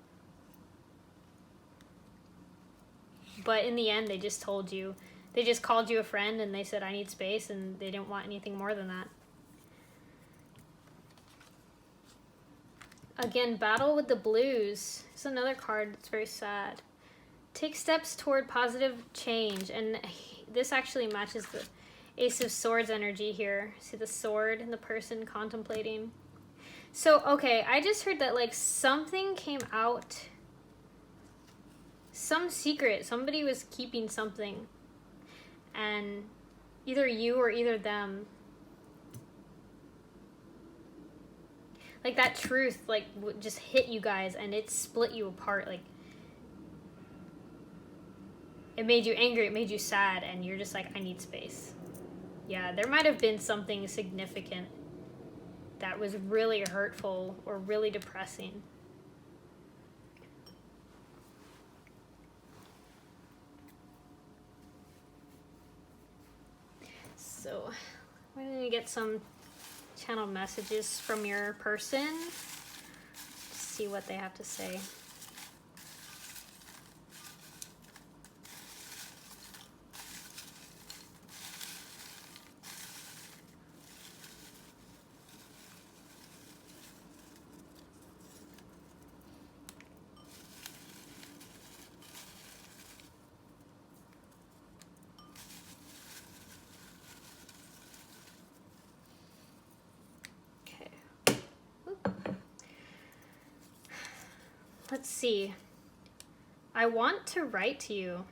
But in the end, they just called you a friend, and they said, I need space, and they didn't want anything more than that. Again, Battle with the Blues. It's another card that's very sad. Take steps toward positive change. And this actually matches the Ace of Swords energy here. See the sword and the person contemplating. So, okay, I just heard that, like, something came out. Some secret. Somebody was keeping something. And either you or either them. Like, that truth, like, just hit you guys, and it split you apart. Like, it made you angry, it made you sad, and you're just like, I need space. Yeah, there might have been something significant that was really hurtful or really depressing. So, we're going to get some channel messages from your person. See what they have to say. Let's see. I want to write to you.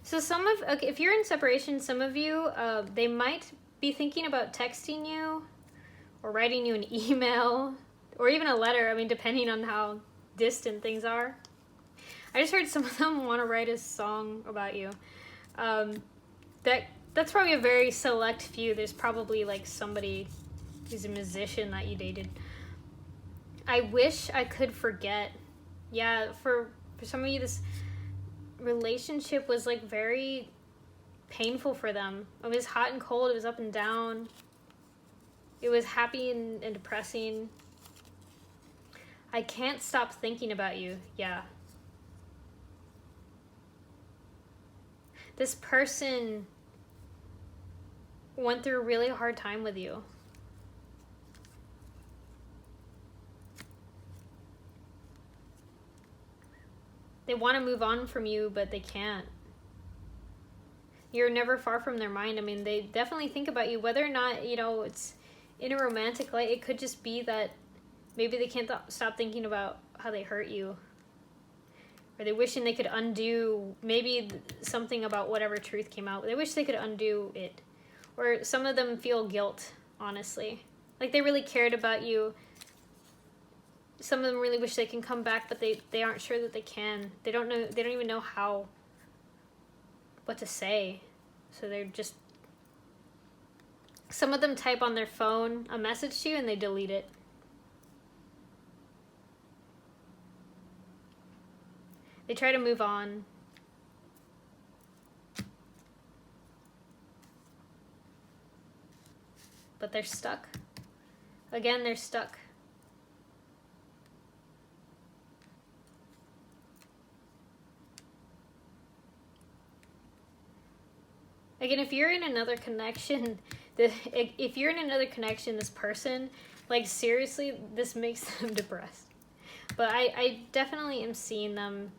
So if you're in separation, some of you, they might be thinking about texting you or writing you an email or even a letter. I mean, depending on how distant things are. I just heard some of them want to write a song about you. That's probably a very select few. There's probably like somebody who's a musician that you dated. I wish I could forget. Yeah, for some of you, relationship was like very painful for them. It was hot and cold, it was up and down. It was happy and depressing. I can't stop thinking about you. Yeah. This person went through a really hard time with you. They want to move on from you, but they can't. You're never far from their mind. I mean, they definitely think about you, whether or not, you know, it's in a romantic light. It could just be that maybe they can't stop thinking about how they hurt you. Or they wishing they could undo maybe something about whatever truth came out. They wish they could undo it. Or some of them feel guilt, honestly. Like they really cared about you. Some of them really wish they can come back, but they aren't sure that they can. They don't know, they don't even know what to say. So they're just, some of them type on their phone a message to you and they delete it. They try to move on. But they're stuck. Again, they're stuck. Again, if you're in another connection, this person, like seriously, this makes them depressed. But I definitely am seeing them.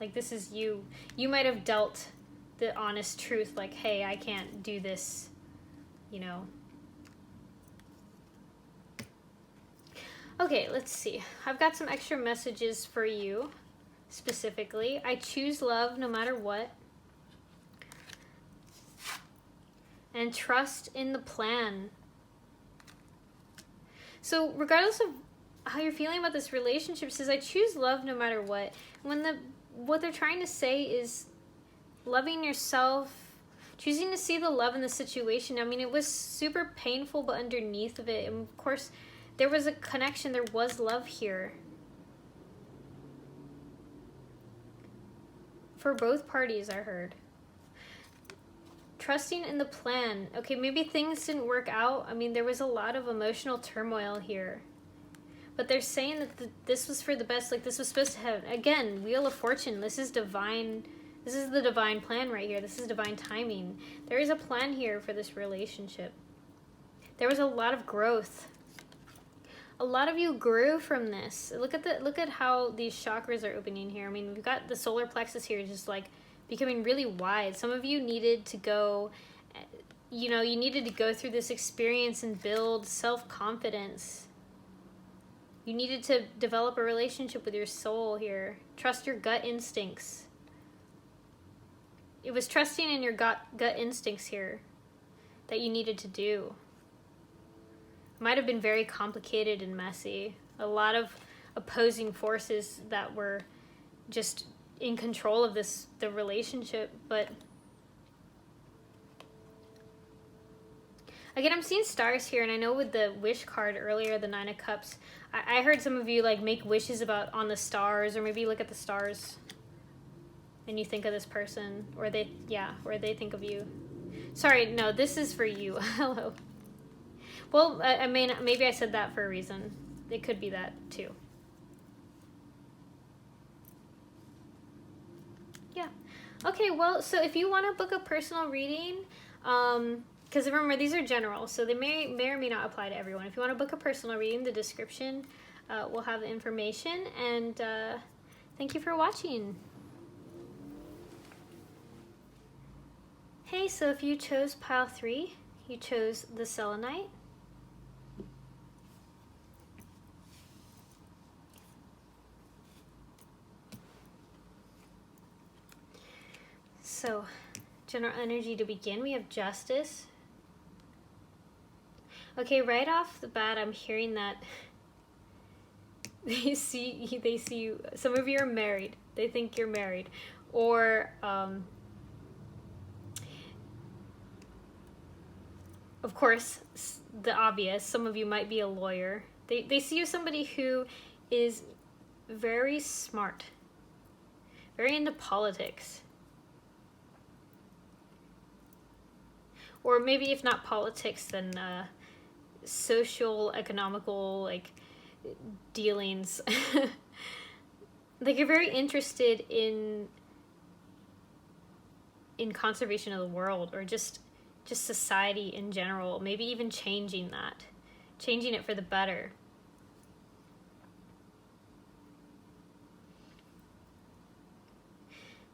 Like this is you. You might have dealt the honest truth, like, hey, I can't do this, you know. Okay, let's see. I've got some extra messages for you, specifically. I choose love no matter what. And trust in the plan. So regardless of how you're feeling about this relationship, it says, I choose love no matter what. What they're trying to say is loving yourself, choosing to see the love in the situation. I mean, it was super painful, but underneath of it, and of course, there was a connection, there was love here. For both parties, I heard. Trusting in the plan. Okay, maybe things didn't work out. I mean, there was a lot of emotional turmoil here. But they're saying that this was for the best, like this was supposed to happen. Again, Wheel of Fortune, this is divine. This is the divine plan right here. This is divine timing. There is a plan here for this relationship. There was a lot of growth. A lot of you grew from this. Look at how these chakras are opening here. I mean, we've got the solar plexus here just like becoming really wide. Some of you needed to go, you know, you needed to go through this experience and build self-confidence. You needed to develop a relationship with your soul here. Trust your gut instincts. It was trusting in your gut instincts here that you needed to do. It might have been very complicated and messy. A lot of opposing forces that were just in control of the relationship, but again, I'm seeing stars here, and I know with the wish card earlier, the 9 of Cups, I heard some of you like make wishes on the stars, or maybe look at the stars and you think of this person, or they think of you. Sorry, no, this is for you. Hello. Well, I mean, maybe I said that for a reason. It could be that too. Yeah. Okay, well, so if you want to book a personal reading, because remember, these are general, so they may or may not apply to everyone. If you want to book a personal reading, the description will have the information. And thank you for watching. Hey, so if you chose pile 3, you chose the selenite. So, general energy to begin, we have Justice. Okay, right off the bat, I'm hearing that they see you. Some of you are married. They think you're married, or of course, the obvious. Some of you might be a lawyer. They see you as somebody who is very smart, very into politics. Or maybe if not politics, then social, economical, like, dealings. Like, you're very interested in conservation of the world, or just society in general. Maybe even changing it for the better.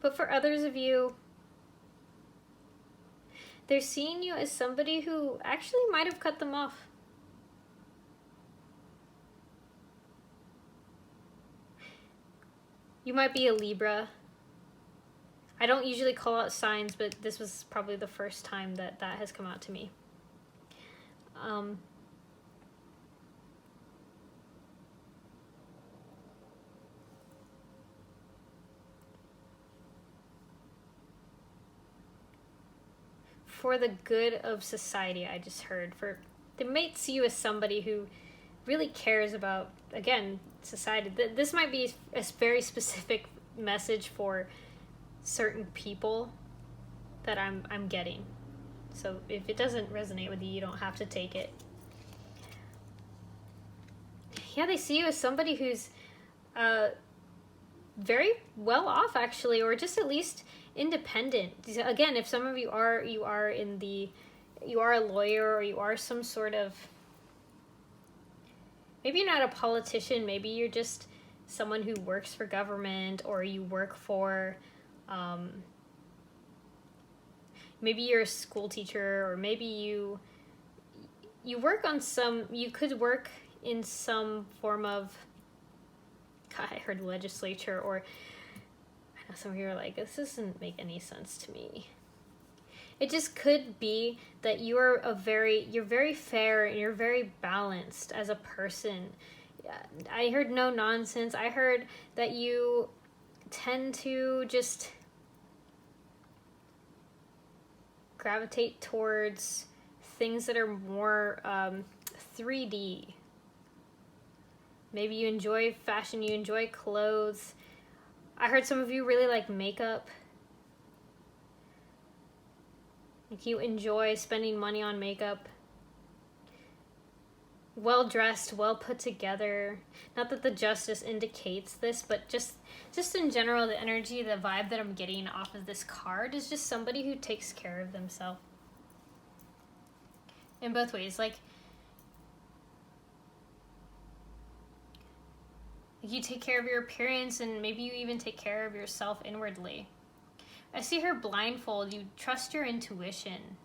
But for others of you, they're seeing you as somebody who actually might have cut them off. You might be a Libra. I don't usually call out signs, but this was probably the first time that has come out to me. For the good of society, I just heard. They might see you as somebody who really cares about, again, society. This might be a very specific message for certain people that I'm getting. So if it doesn't resonate with you, you don't have to take it. Yeah, they see you as somebody who's very well off, actually, or just at least independent. Again, if some of you are a lawyer, or you are some sort of, maybe you're not a politician, maybe you're just someone who works for government, or you work for, maybe you're a school teacher, or maybe you work on you could work in some form of, God, I heard legislature, or I know some of you are like, this doesn't make any sense to me. It just could be that you're very fair, and you're very balanced as a person. I heard no nonsense. I heard that you tend to just gravitate towards things that are more 3D. Maybe you enjoy fashion, you enjoy clothes. I heard some of you really like makeup. Like, you enjoy spending money on makeup. Well dressed, well put together. Not that the justice indicates this, but just in general, the energy, the vibe that I'm getting off of this card is just somebody who takes care of themselves. In both ways, like you take care of your appearance, and maybe you even take care of yourself inwardly. I see her blindfold. You trust your intuition.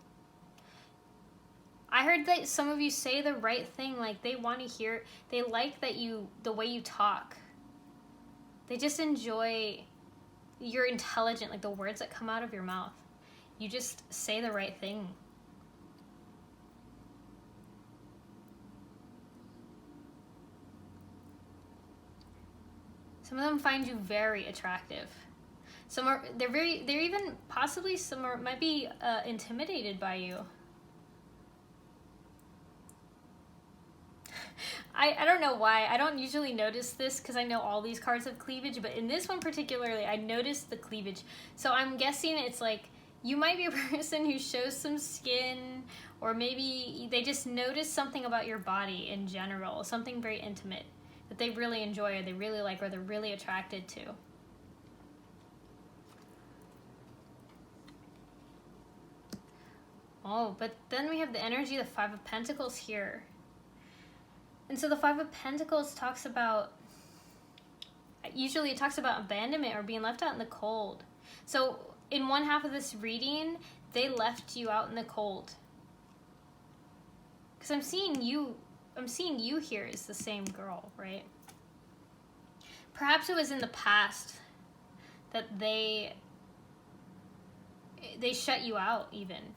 I heard that some of you say the right thing, like they want to hear, they like the way you talk. They just enjoy, you're intelligent, like the words that come out of your mouth. You just say the right thing. Some of them find you very attractive. They're even possibly might be intimidated by you. I don't know why. I don't usually notice this because I know all these cards have cleavage, but in this one particularly, I noticed the cleavage. So I'm guessing it's like, you might be a person who shows some skin, or maybe they just notice something about your body in general, something very intimate that they really enjoy, or they really like, or they're really attracted to. Oh, but then we have the energy of the Five of Pentacles here. And so the Five of Pentacles talks about, usually it talks about abandonment or being left out in the cold. So in one half of this reading, they left you out in the cold. Because I'm seeing you here as the same girl, right? Perhaps it was in the past that they shut you out even.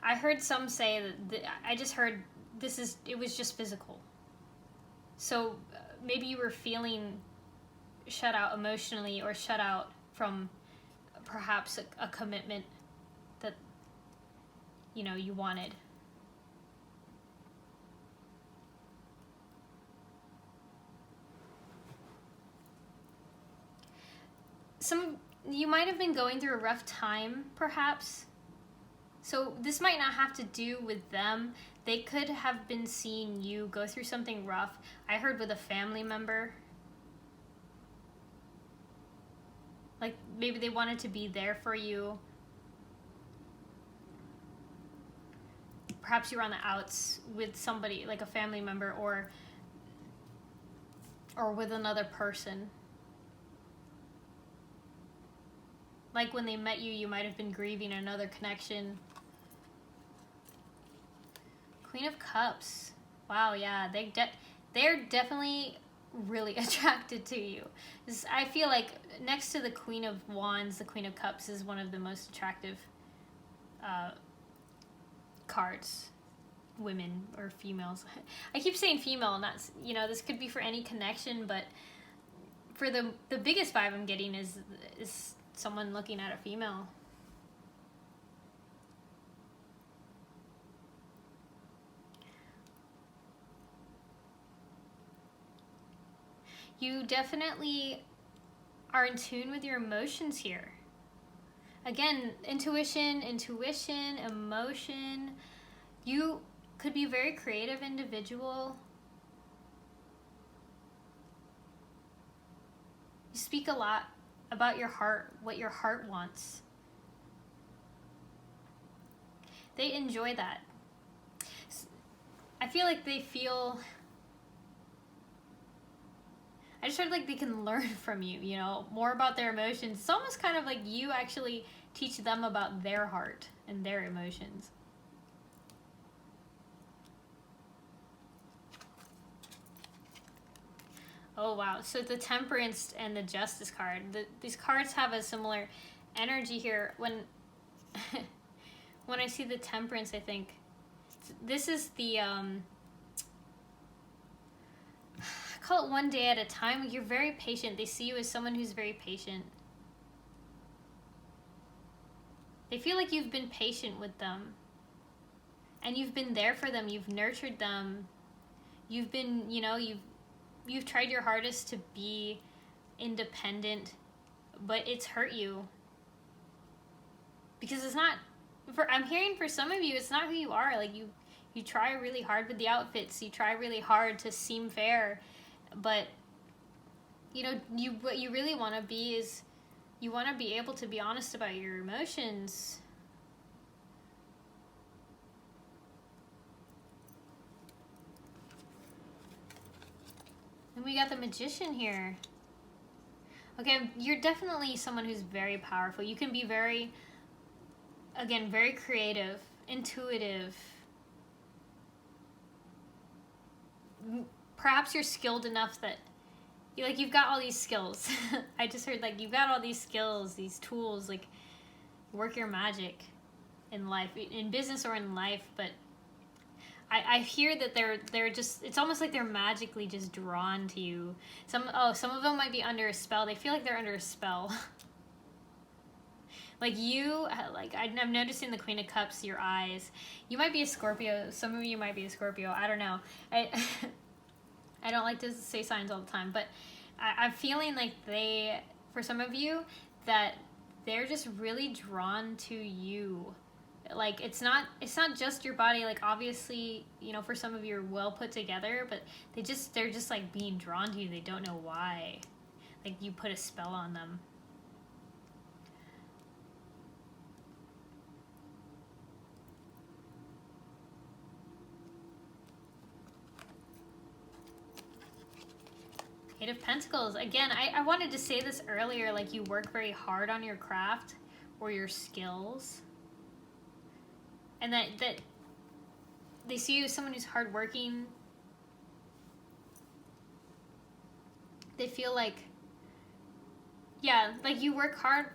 I heard some say that I just heard it was just physical. So maybe you were feeling shut out emotionally, or shut out from perhaps a commitment that you know, you wanted. You might have been going through a rough time, perhaps. So this might not have to do with them. They could have been seeing you go through something rough. I heard with a family member. Like maybe they wanted to be there for you. Perhaps you were on the outs with somebody, like a family member, or with another person. Like when they met you, you might have been grieving another connection. Queen of Cups. Wow, yeah, they're definitely really attracted to you. I feel like next to the Queen of Wands, the Queen of Cups is one of the most attractive cards. Women or females. I keep saying female, and that's, you know, this could be for any connection, but for the biggest vibe I'm getting is someone looking at a female. You definitely are in tune with your emotions here. Again, intuition, emotion. You could be a very creative individual. You speak a lot about your heart, what your heart wants. They enjoy that. I feel like I just feel like they can learn from you, you know, more about their emotions. It's almost kind of like you actually teach them about their heart and their emotions. Oh, wow. So the Temperance and the Justice card. These cards have a similar energy here. When I see the Temperance, I think this is the... I call it one day at a time. You're very patient. They see you as someone who's very patient. They feel like you've been patient with them. And you've been there for them. You've nurtured them. You've been, you know, you've tried your hardest to be independent, but it's hurt you. Because it's not, I'm hearing for some of you, it's not who you are. Like you try really hard with the outfits. You try really hard to seem fair, but you know, what you really want to be is, you want to be able to be honest about your emotions. And we got the Magician here. Okay, you're definitely someone who's very powerful. You can be very, again, very creative, intuitive. Perhaps you're skilled enough that you've got all these skills. I just heard like you've got all these skills, these tools, like work your magic in life, in business or in life. But I hear that they're just, it's almost like they're magically just drawn to you. Some of them might be under a spell. They feel like they're under a spell. Like I'm noticing the Queen of Cups, your eyes. You might be a Scorpio. Some of you might be a Scorpio. I don't know. I don't like to say signs all the time, but I'm feeling like for some of you, that they're just really drawn to you. Like it's not just your body. Like obviously, you know, for some of you are well put together, but they're just like being drawn to you. They don't know why. Like you put a spell on them. Eight of Pentacles. Again, I wanted to say this earlier, like you work very hard on your craft or your skills. And that they see you as someone who's hardworking. They feel like, yeah, like you work hard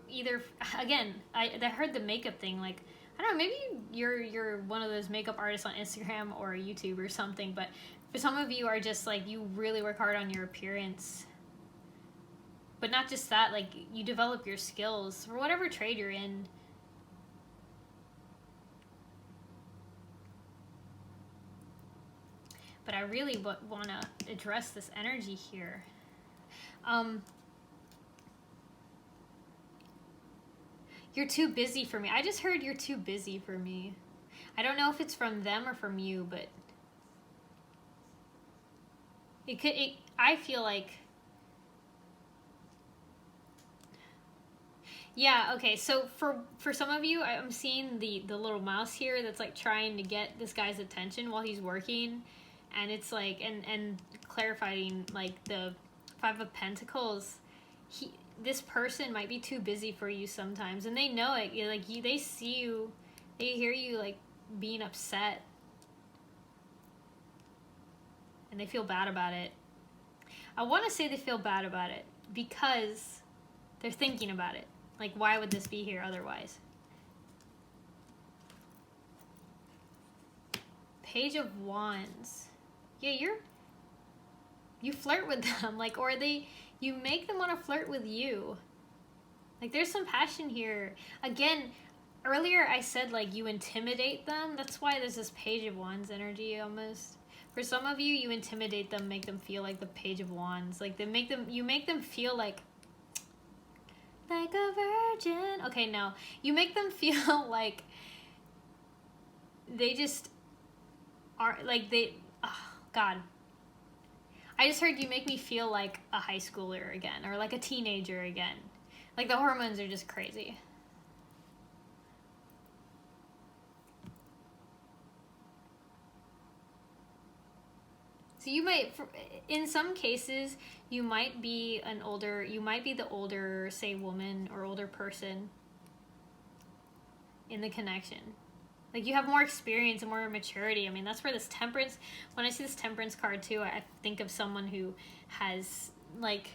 either, again, I heard the makeup thing, like, I don't know, maybe you're one of those makeup artists on Instagram or YouTube or something, but for some of you are just like, you really work hard on your appearance. But not just that, like you develop your skills for whatever trade you're in. but I really want to address this energy here. You're too busy for me. I just heard you're too busy for me. I don't know if it's from them or from you, but I feel like, yeah, okay, so for some of you, I'm seeing the little mouse here that's like trying to get this guy's attention while he's working, and it's like, and clarifying like the Five of Pentacles, this person might be too busy for you sometimes, and they know it. Like they see you, they hear you like being upset, and they feel bad about it. I want to say they feel bad about it because they're thinking about it. Like, why would this be here otherwise? Page of Wands. Yeah, you flirt with them, like, or you make them want to flirt with you. Like, there's some passion here. Again, earlier I said, like, you intimidate them. That's why there's this Page of Wands energy almost. For some of you, you intimidate them, make them feel like the Page of Wands. Like, you make them feel like a virgin. Okay, no. You make them feel like they just are, like oh, God. I just heard you make me feel like a high schooler again, or like a teenager again. Like the hormones are just crazy. So you might, in some cases, you might be the older, say, woman or older person in the connection. Like, you have more experience and more maturity. I mean, that's where this Temperance, when I see this Temperance card too, I think of someone who has, like,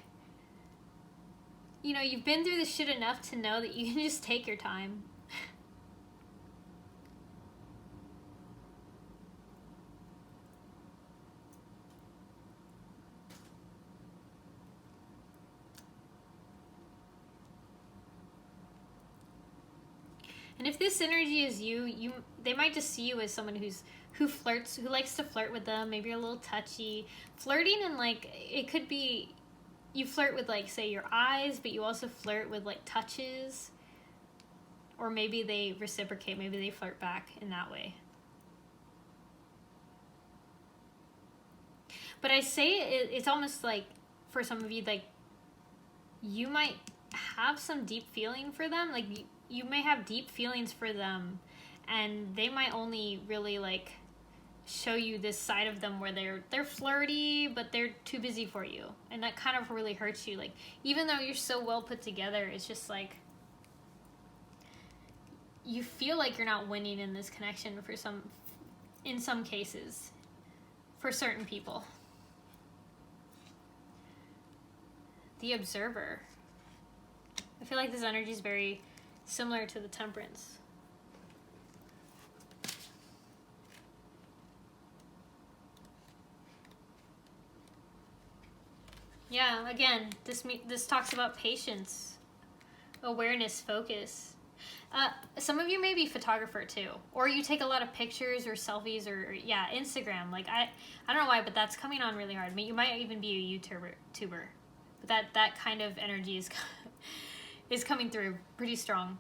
you know, you've been through this shit enough to know that you can just take your time. And if this energy is they might just see you as someone who flirts, who likes to flirt with them. Maybe you're a little touchy. Flirting, and like, it could be you flirt with, like, say, your eyes, but you also flirt with, like, touches. Or maybe they reciprocate. Maybe they flirt back in that way. But I say it's almost like, for some of you, like, you might have some deep feeling for them. Like, you may have deep feelings for them, and they might only really, like, show you this side of them where they're flirty, but they're too busy for you, and that kind of really hurts you. Like, even though you're so well put together, it's just like you feel like you're not winning in this connection in some cases, for certain people. The Observer. I feel like this energy is very similar to the Temperance. Yeah, again, this talks about patience, awareness, focus. Some of you may be a photographer too, or you take a lot of pictures or selfies, or yeah, Instagram. Like, I don't know why, but that's coming on really hard. I mean, you might even be a YouTuber, but that kind of energy is coming through pretty strong.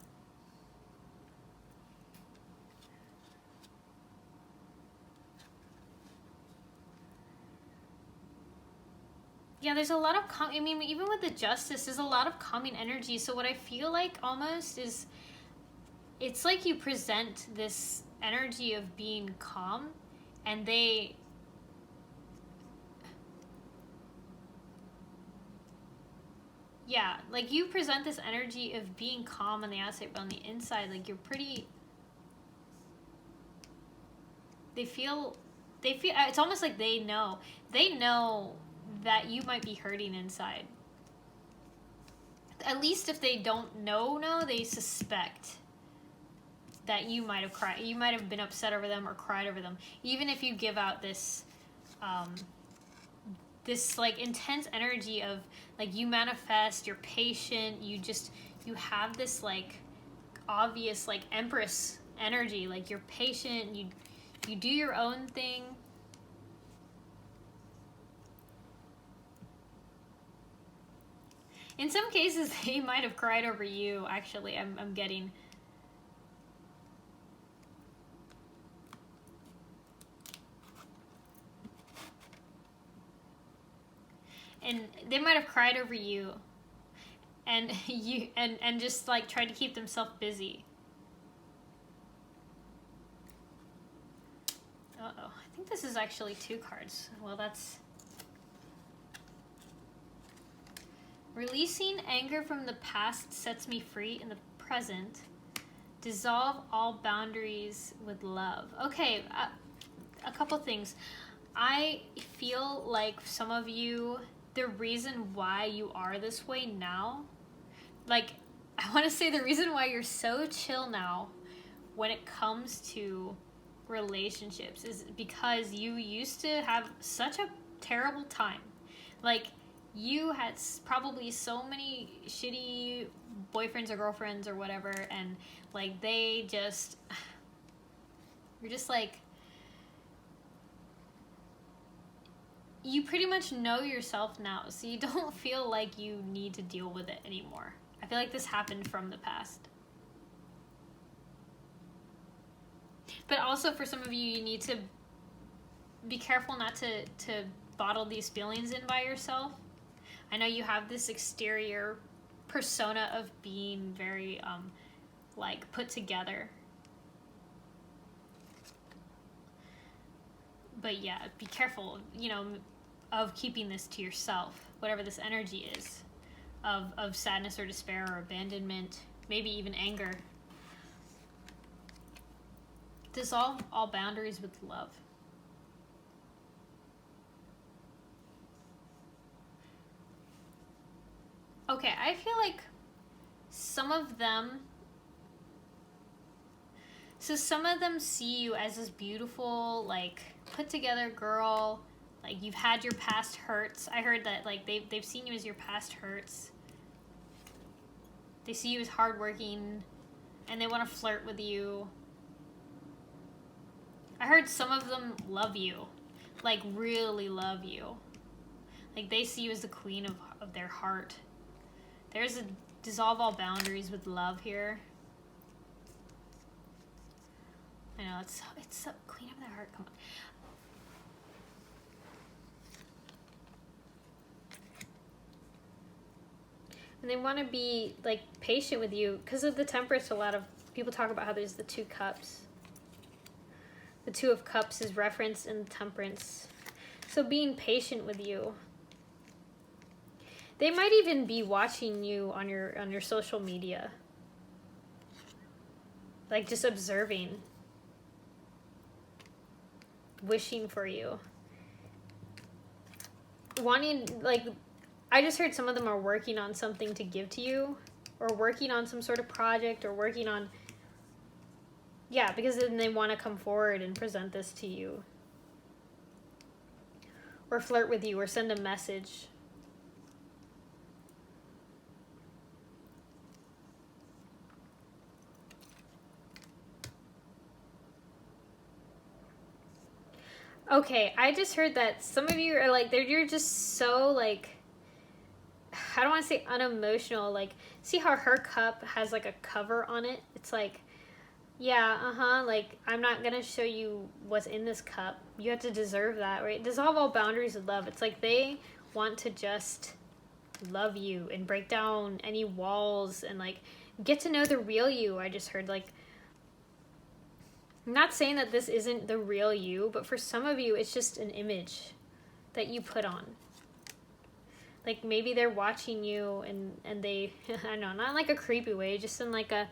Yeah, there's a lot of I mean, even with the Justice, there's a lot of calming energy. So what I feel like almost is, it's like you present this energy of being calm, and yeah, like, you present this energy of being calm on the outside, but on the inside, like, you're pretty, they feel, it's almost like they know that you might be hurting inside. At least if they don't know, they suspect that you might have cried. You might have been upset over them or cried over them. Even if you give out this, this, like, intense energy of, like, you manifest, you're patient, you have this, like, obvious, like, Empress energy. Like, you're patient, you do your own thing. In some cases, they might have cried over you, actually, I'm getting. And they might have cried over you, and and just like tried to keep themselves busy. Uh-oh, I think this is actually 2 cards. Well, that's... Releasing anger from the past sets me free in the present. Dissolve all boundaries with love. Okay, a couple things. I feel like some of you, the reason why you are this way now, like, I want to say the reason why you're so chill now when it comes to relationships is because you used to have such a terrible time. Like, you had probably so many shitty boyfriends or girlfriends or whatever, and like they just, you're just like, you pretty much know yourself now, so you don't feel like you need to deal with it anymore. I feel like this happened from the past. But also for some of you, you need to be careful not to bottle these feelings in by yourself. I know you have this exterior persona of being very, like, put together. But yeah, be careful, you know, of keeping this to yourself, whatever this energy is, of sadness or despair or abandonment, maybe even anger. Dissolve all boundaries with love. Okay, I feel like some of them see you as this beautiful, like, put together girl, like you've had your past hurts. I heard that, like, they've seen you as your past hurts. They see you as hardworking, and they want to flirt with you. I heard some of them love you, like really love you. Like they see you as the queen of their heart. There's a dissolve all boundaries with love here. I know, it's the queen of their heart, come on. And they want to be, like, patient with you. Because of the Temperance, a lot of people talk about how there's the 2 cups. The 2 of Cups is referenced in Temperance. So being patient with you. They might even be watching you on your social media. Like, just observing. Wishing for you. Wanting, like, I just heard some of them are working on something to give to you. Or working on some sort of project, or working on... Yeah, because then they want to come forward and present this to you. Or flirt with you, or send a message. Okay, I just heard that some of you are like, you're just so, like, I don't want to say unemotional. Like, see how her cup has, like, a cover on it? It's like, yeah, like, I'm not going to show you what's in this cup. You have to deserve that, right? Dissolve all boundaries with love. It's like they want to just love you and break down any walls and, like, get to know the real you. I just heard, like, I'm not saying that this isn't the real you, but for some of you, it's just an image that you put on. Like, maybe they're watching you and they, I don't know, not in like a creepy way, just in like a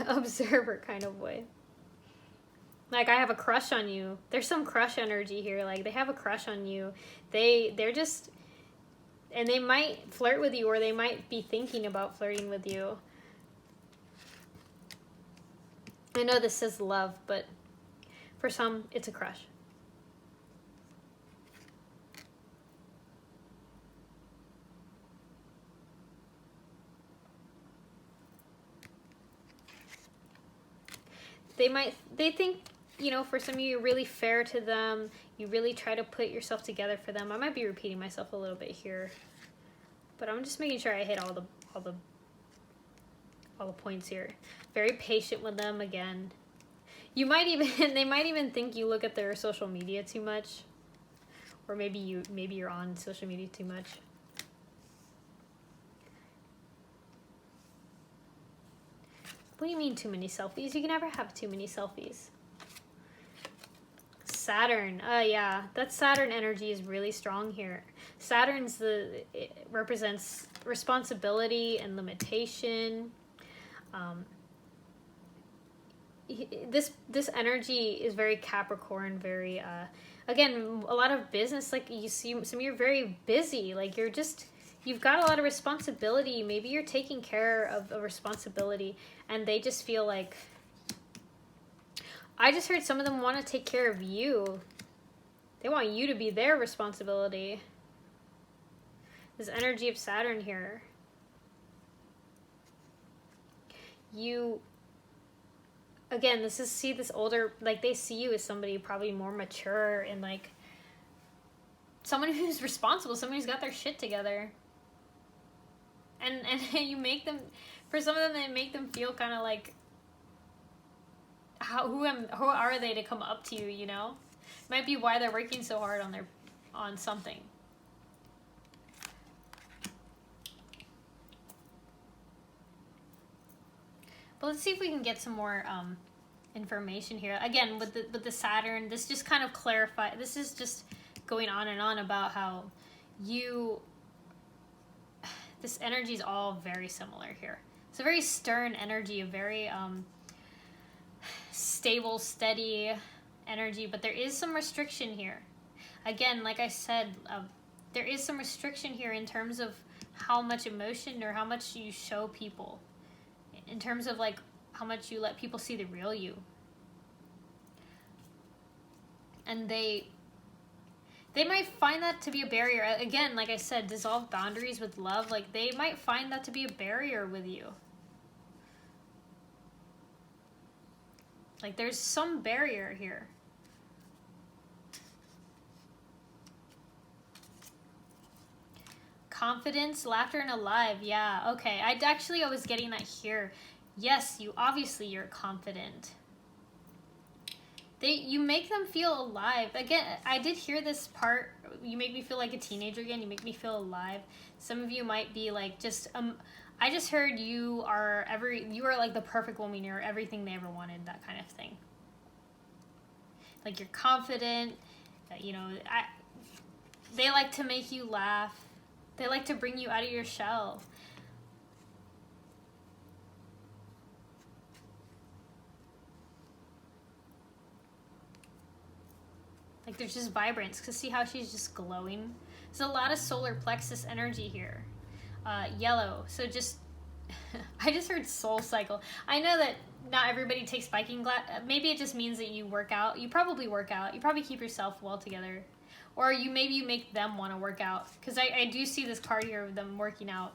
observer kind of way. Like, I have a crush on you. There's some crush energy here. Like, they have a crush on you. They're just, and they might flirt with you, or they might be thinking about flirting with you. I know this says love, but for some, it's a crush. They think, you know, for some of you, you're really fair to them. You really try to put yourself together for them. I might be repeating myself a little bit here. but I'm just making sure I hit all the points here. Very patient with them again. You might even they might even think you look at their social media too much, or maybe you're on social media too much. What do you mean too many selfies? You can never have too many selfies. Saturn. Yeah, that Saturn energy is really strong here. It represents responsibility and limitation. This energy is very Capricorn, very again, a lot of business. Like you see, some of you are very busy. Like you've got a lot of responsibility. Maybe you're taking care of a responsibility, and they just feel like. I just heard some of them want to take care of you. They want you to be their responsibility. This energy of Saturn here. Again, this older, like they see you as somebody probably more mature and like someone who's responsible, someone who's got their shit together. And you make them, for some of them, they make them feel kind of like, who are they to come up to you, you know? Might be why they're working so hard on something. But let's see if we can get some more information here. Again, with the Saturn, this just kind of clarify. This is just going on and on about how this energy is all very similar here. It's a very stern energy, a very stable, steady energy, but there is some restriction here. Again, like I said, there is some restriction here in terms of how much emotion or how much you show people, in terms of like how much you let people see the real you. And they might find that to be a barrier. Again, like I said, dissolve boundaries with love. Like they might find that to be a barrier with you. Like there's some barrier here. Confidence, laughter, and alive. Yeah, okay. I was getting that here. Yes, you're confident. You make them feel alive. Again, I did hear this part. You make me feel like a teenager again. You make me feel alive. Some of you might be like I just heard you are like the perfect woman. You're everything they ever wanted, that kind of thing. Like you're confident, you know, they like to make you laugh. They like to bring you out of your shell. Like there's just vibrance, because see how she's just glowing? There's a lot of solar plexus energy here. Yellow, so just, I just heard soul cycle. I know that not everybody takes spiking glass. Maybe it just means that you work out. You probably work out. You probably keep yourself well together. Or maybe you make them want to work out. Because I do see this card here of them working out.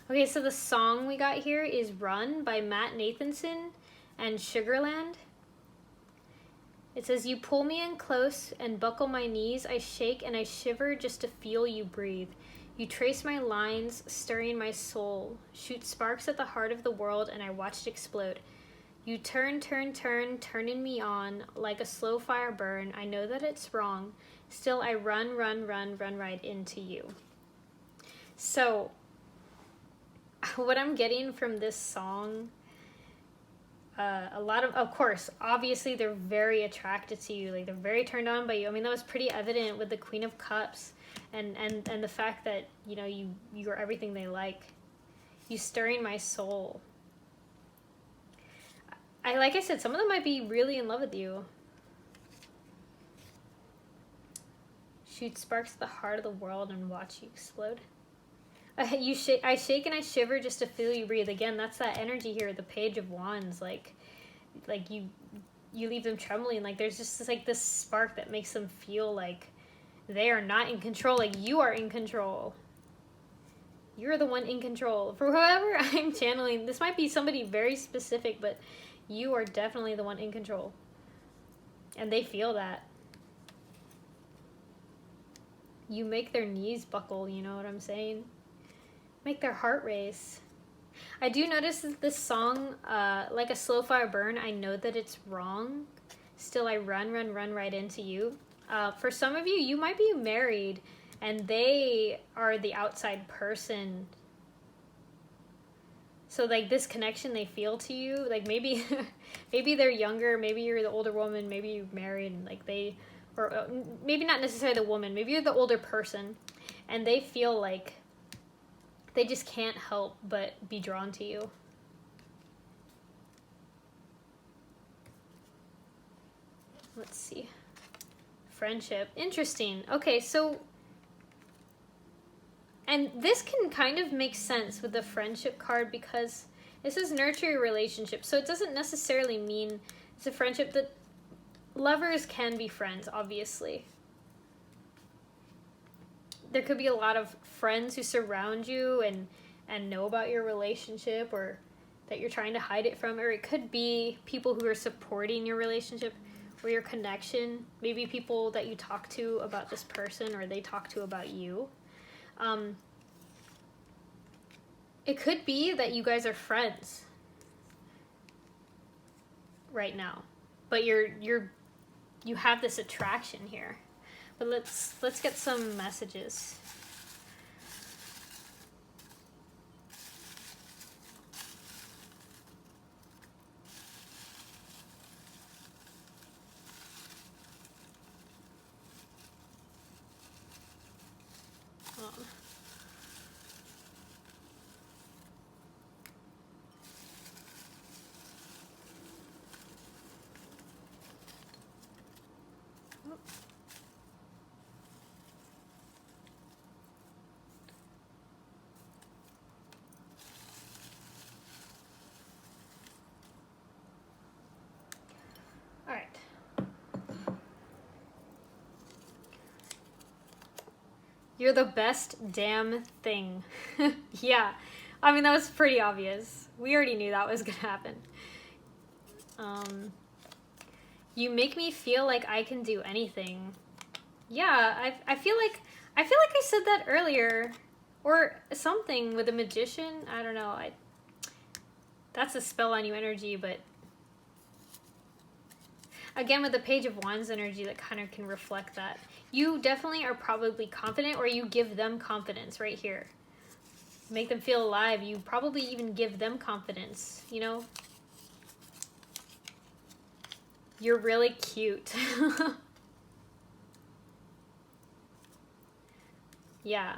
Okay, so the song we got here is Run by Matt Nathanson and Sugarland. It says, you pull me in close and buckle my knees. I shake and I shiver just to feel you breathe. You trace my lines, stirring my soul. Shoot sparks at the heart of the world and I watched explode. You turning me on like a slow fire burn. I know that it's wrong. Still I run right into you. So what I'm getting from this song, of course, obviously they're very attracted to you, like they're very turned on by you. I mean, that was pretty evident with the Queen of Cups and the fact that, you know, you are everything they like. You stirring my soul. Like I said, some of them might be really in love with you. Shoot sparks at the heart of the world and watch you explode. I shake and I shiver just to feel you breathe. Again, that's that energy here, the Page of Wands. Like you leave them trembling. Like there's just this spark that makes them feel like they are not in control. Like you are in control. You're the one in control. For whoever I'm channeling, this might be somebody very specific, but you are definitely the one in control. And they feel that. You make their knees buckle, you know what I'm saying? Make their heart race. I do notice that this song, like a slow fire burn, I know that it's wrong. Still, I run right into you. For some of you, you might be married and they are the outside person. So like this connection they feel to you, like maybe maybe they're younger, maybe you're the older woman, maybe you're married, and like they, or maybe not necessarily the woman, maybe you're the older person, and they feel like they just can't help but be drawn to you. Let's see. Friendship. Interesting. Okay, so, and this can kind of make sense with the friendship card because this is nurture your relationship. So it doesn't necessarily mean it's a friendship. That lovers can be friends, obviously. There could be a lot of friends who surround you and know about your relationship, or that you're trying to hide it from, or it could be people who are supporting your relationship or your connection. Maybe people that you talk to about this person, or they talk to about you. It could be that you guys are friends right now, but you have this attraction here. But let's get some messages. All right. You're the best damn thing. Yeah. I mean, that was pretty obvious. We already knew that was gonna happen. You make me feel like I can do anything. Yeah, I feel like I said that earlier. Or something with a magician. I don't know. That's a spell on you energy, but again, with the Page of Wands energy, that kind of can reflect that. You definitely are probably confident, or you give them confidence right here. Make them feel alive. You probably even give them confidence, you know? You're really cute. Yeah.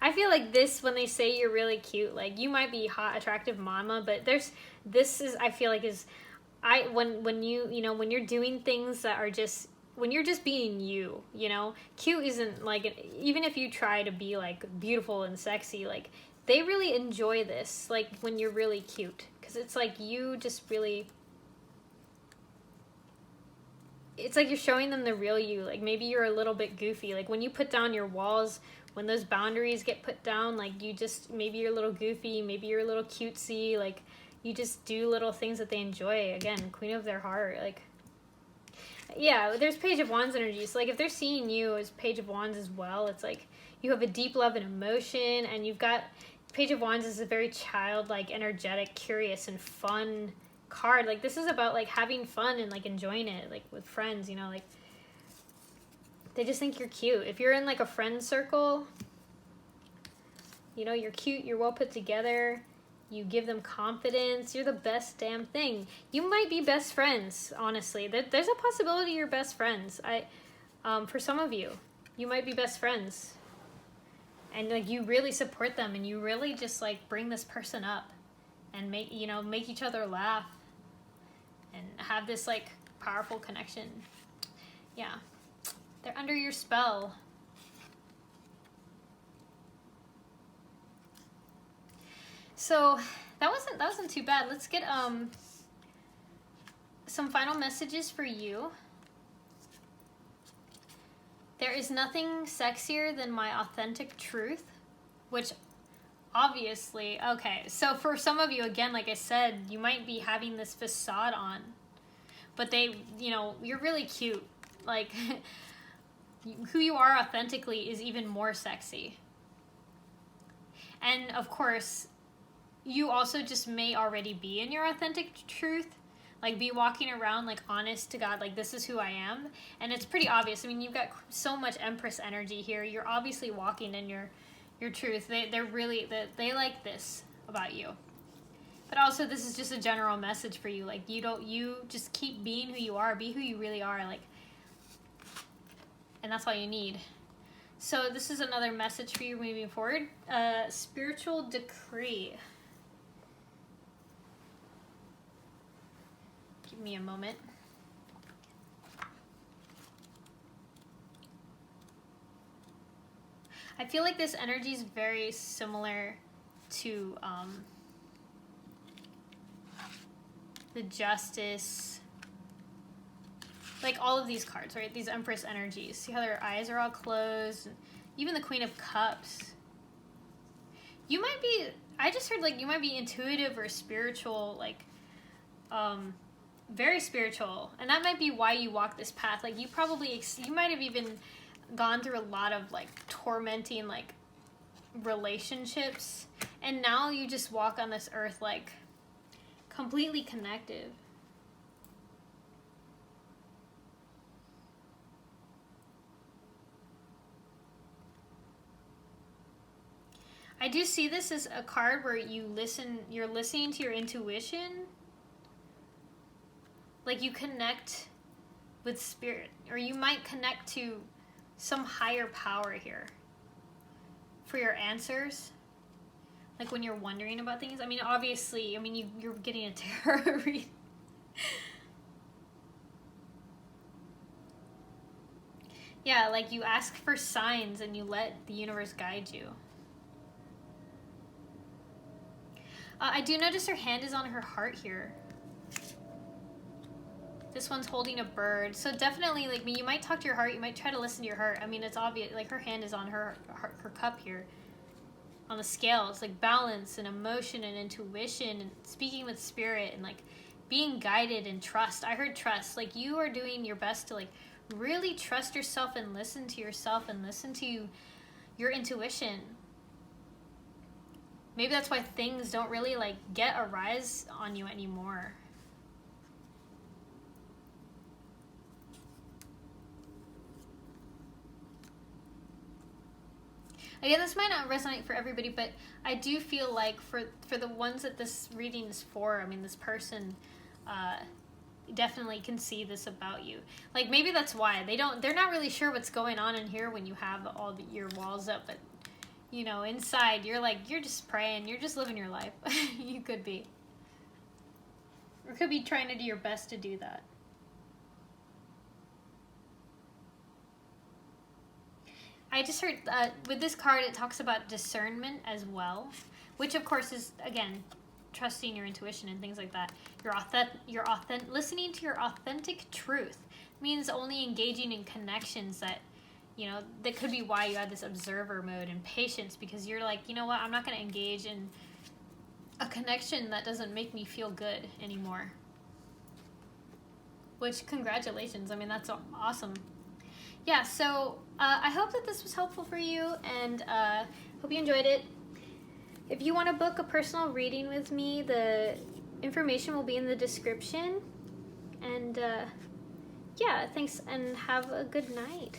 I feel like this, when they say you're really cute, like you might be hot, attractive mama, but I feel like when you're doing things that are just, when you're just being you, you know, cute isn't like, even if you try to be like beautiful and sexy, like they really enjoy this, like when you're really cute, because it's like you just really, it's like you're showing them the real you. Like maybe you're a little bit goofy, like when you put down your walls, when those boundaries get put down, like you just, maybe you're a little goofy, maybe you're a little cutesy, like you just do little things that they enjoy. Again, Queen of their heart, like, yeah, there's Page of Wands energy. So like if they're seeing you as Page of Wands as well, it's like you have a deep love and emotion, and you've got, Page of Wands is a very childlike, energetic, curious, and fun card. Like this is about like having fun and like enjoying it, like with friends, you know, like they just think you're cute. If you're in like a friend circle, you know, you're cute, you're well put together, you give them confidence, you're the best damn thing. You might be best friends, honestly. There's a possibility you're best friends. For some of you, you might be best friends. And like you really support them, and you really just like bring this person up and make each other laugh and have this like powerful connection. Yeah. They're under your spell. So that wasn't too bad. Let's get some final messages for you. There is nothing sexier than my authentic truth, which obviously, okay, so for some of you, again, like I said, you might be having this facade on, but they, you know, you're really cute. Like, who you are authentically is even more sexy. And of course, you also just may already be in your authentic truth. Like, be walking around, like, honest to God, like, this is who I am. And it's pretty obvious. I mean, you've got so much Empress energy here. You're obviously walking in your truth. They're really, they like this about you. But also, this is just a general message for you. Like, you just keep being who you are. Be who you really are. Like, and that's all you need. So this is another message for you moving forward. Spiritual decree. Give me a moment. I feel like this energy is very similar to the Justice, like all of these cards, right? These Empress energies. See how their eyes are all closed? Even the Queen of Cups. You might be, I just heard like you might be intuitive or spiritual, like very spiritual. And that might be why you walk this path. Like you probably, you might have even gone through a lot of like tormenting like relationships. And now you just walk on this earth like completely connected. I do see this as a card where you're listening to your intuition. Like you connect with spirit, or you might connect to some higher power here for your answers. Like when you're wondering about things. I mean, obviously, I mean, you're getting a tarot read. Yeah, like you ask for signs and you let the universe guide you. I do notice her hand is on her heart here. This one's holding a bird. So definitely, like me, you might talk to your heart. You might try to listen to your heart. I mean, it's obvious. Like her hand is on her cup here. On the scale, it's like balance and emotion and intuition and speaking with spirit and like being guided and trust. I heard trust. Like you are doing your best to like really trust yourself and listen to yourself and listen to your intuition. Maybe that's why things don't really like get a rise on you anymore. Again, this might not resonate for everybody, but I do feel like for the ones that this reading is for, I mean, this person definitely can see this about you. Like maybe that's why they're not really sure what's going on in here when you have all your walls up, but you know, inside you're just praying, you're just living your life. You could be. Or could be trying to do your best to do that. I just heard, with this card, it talks about discernment as well, which of course is, again, trusting your intuition and things like that. Listening to your authentic truth means only engaging in connections that, you know, that could be why you have this observer mode and patience, because you're like, you know what, I'm not going to engage in a connection that doesn't make me feel good anymore. Which, congratulations. I mean, that's awesome. Yeah, so I hope that this was helpful for you, and hope you enjoyed it. If you want to book a personal reading with me, the information will be in the description. And yeah, thanks, and have a good night.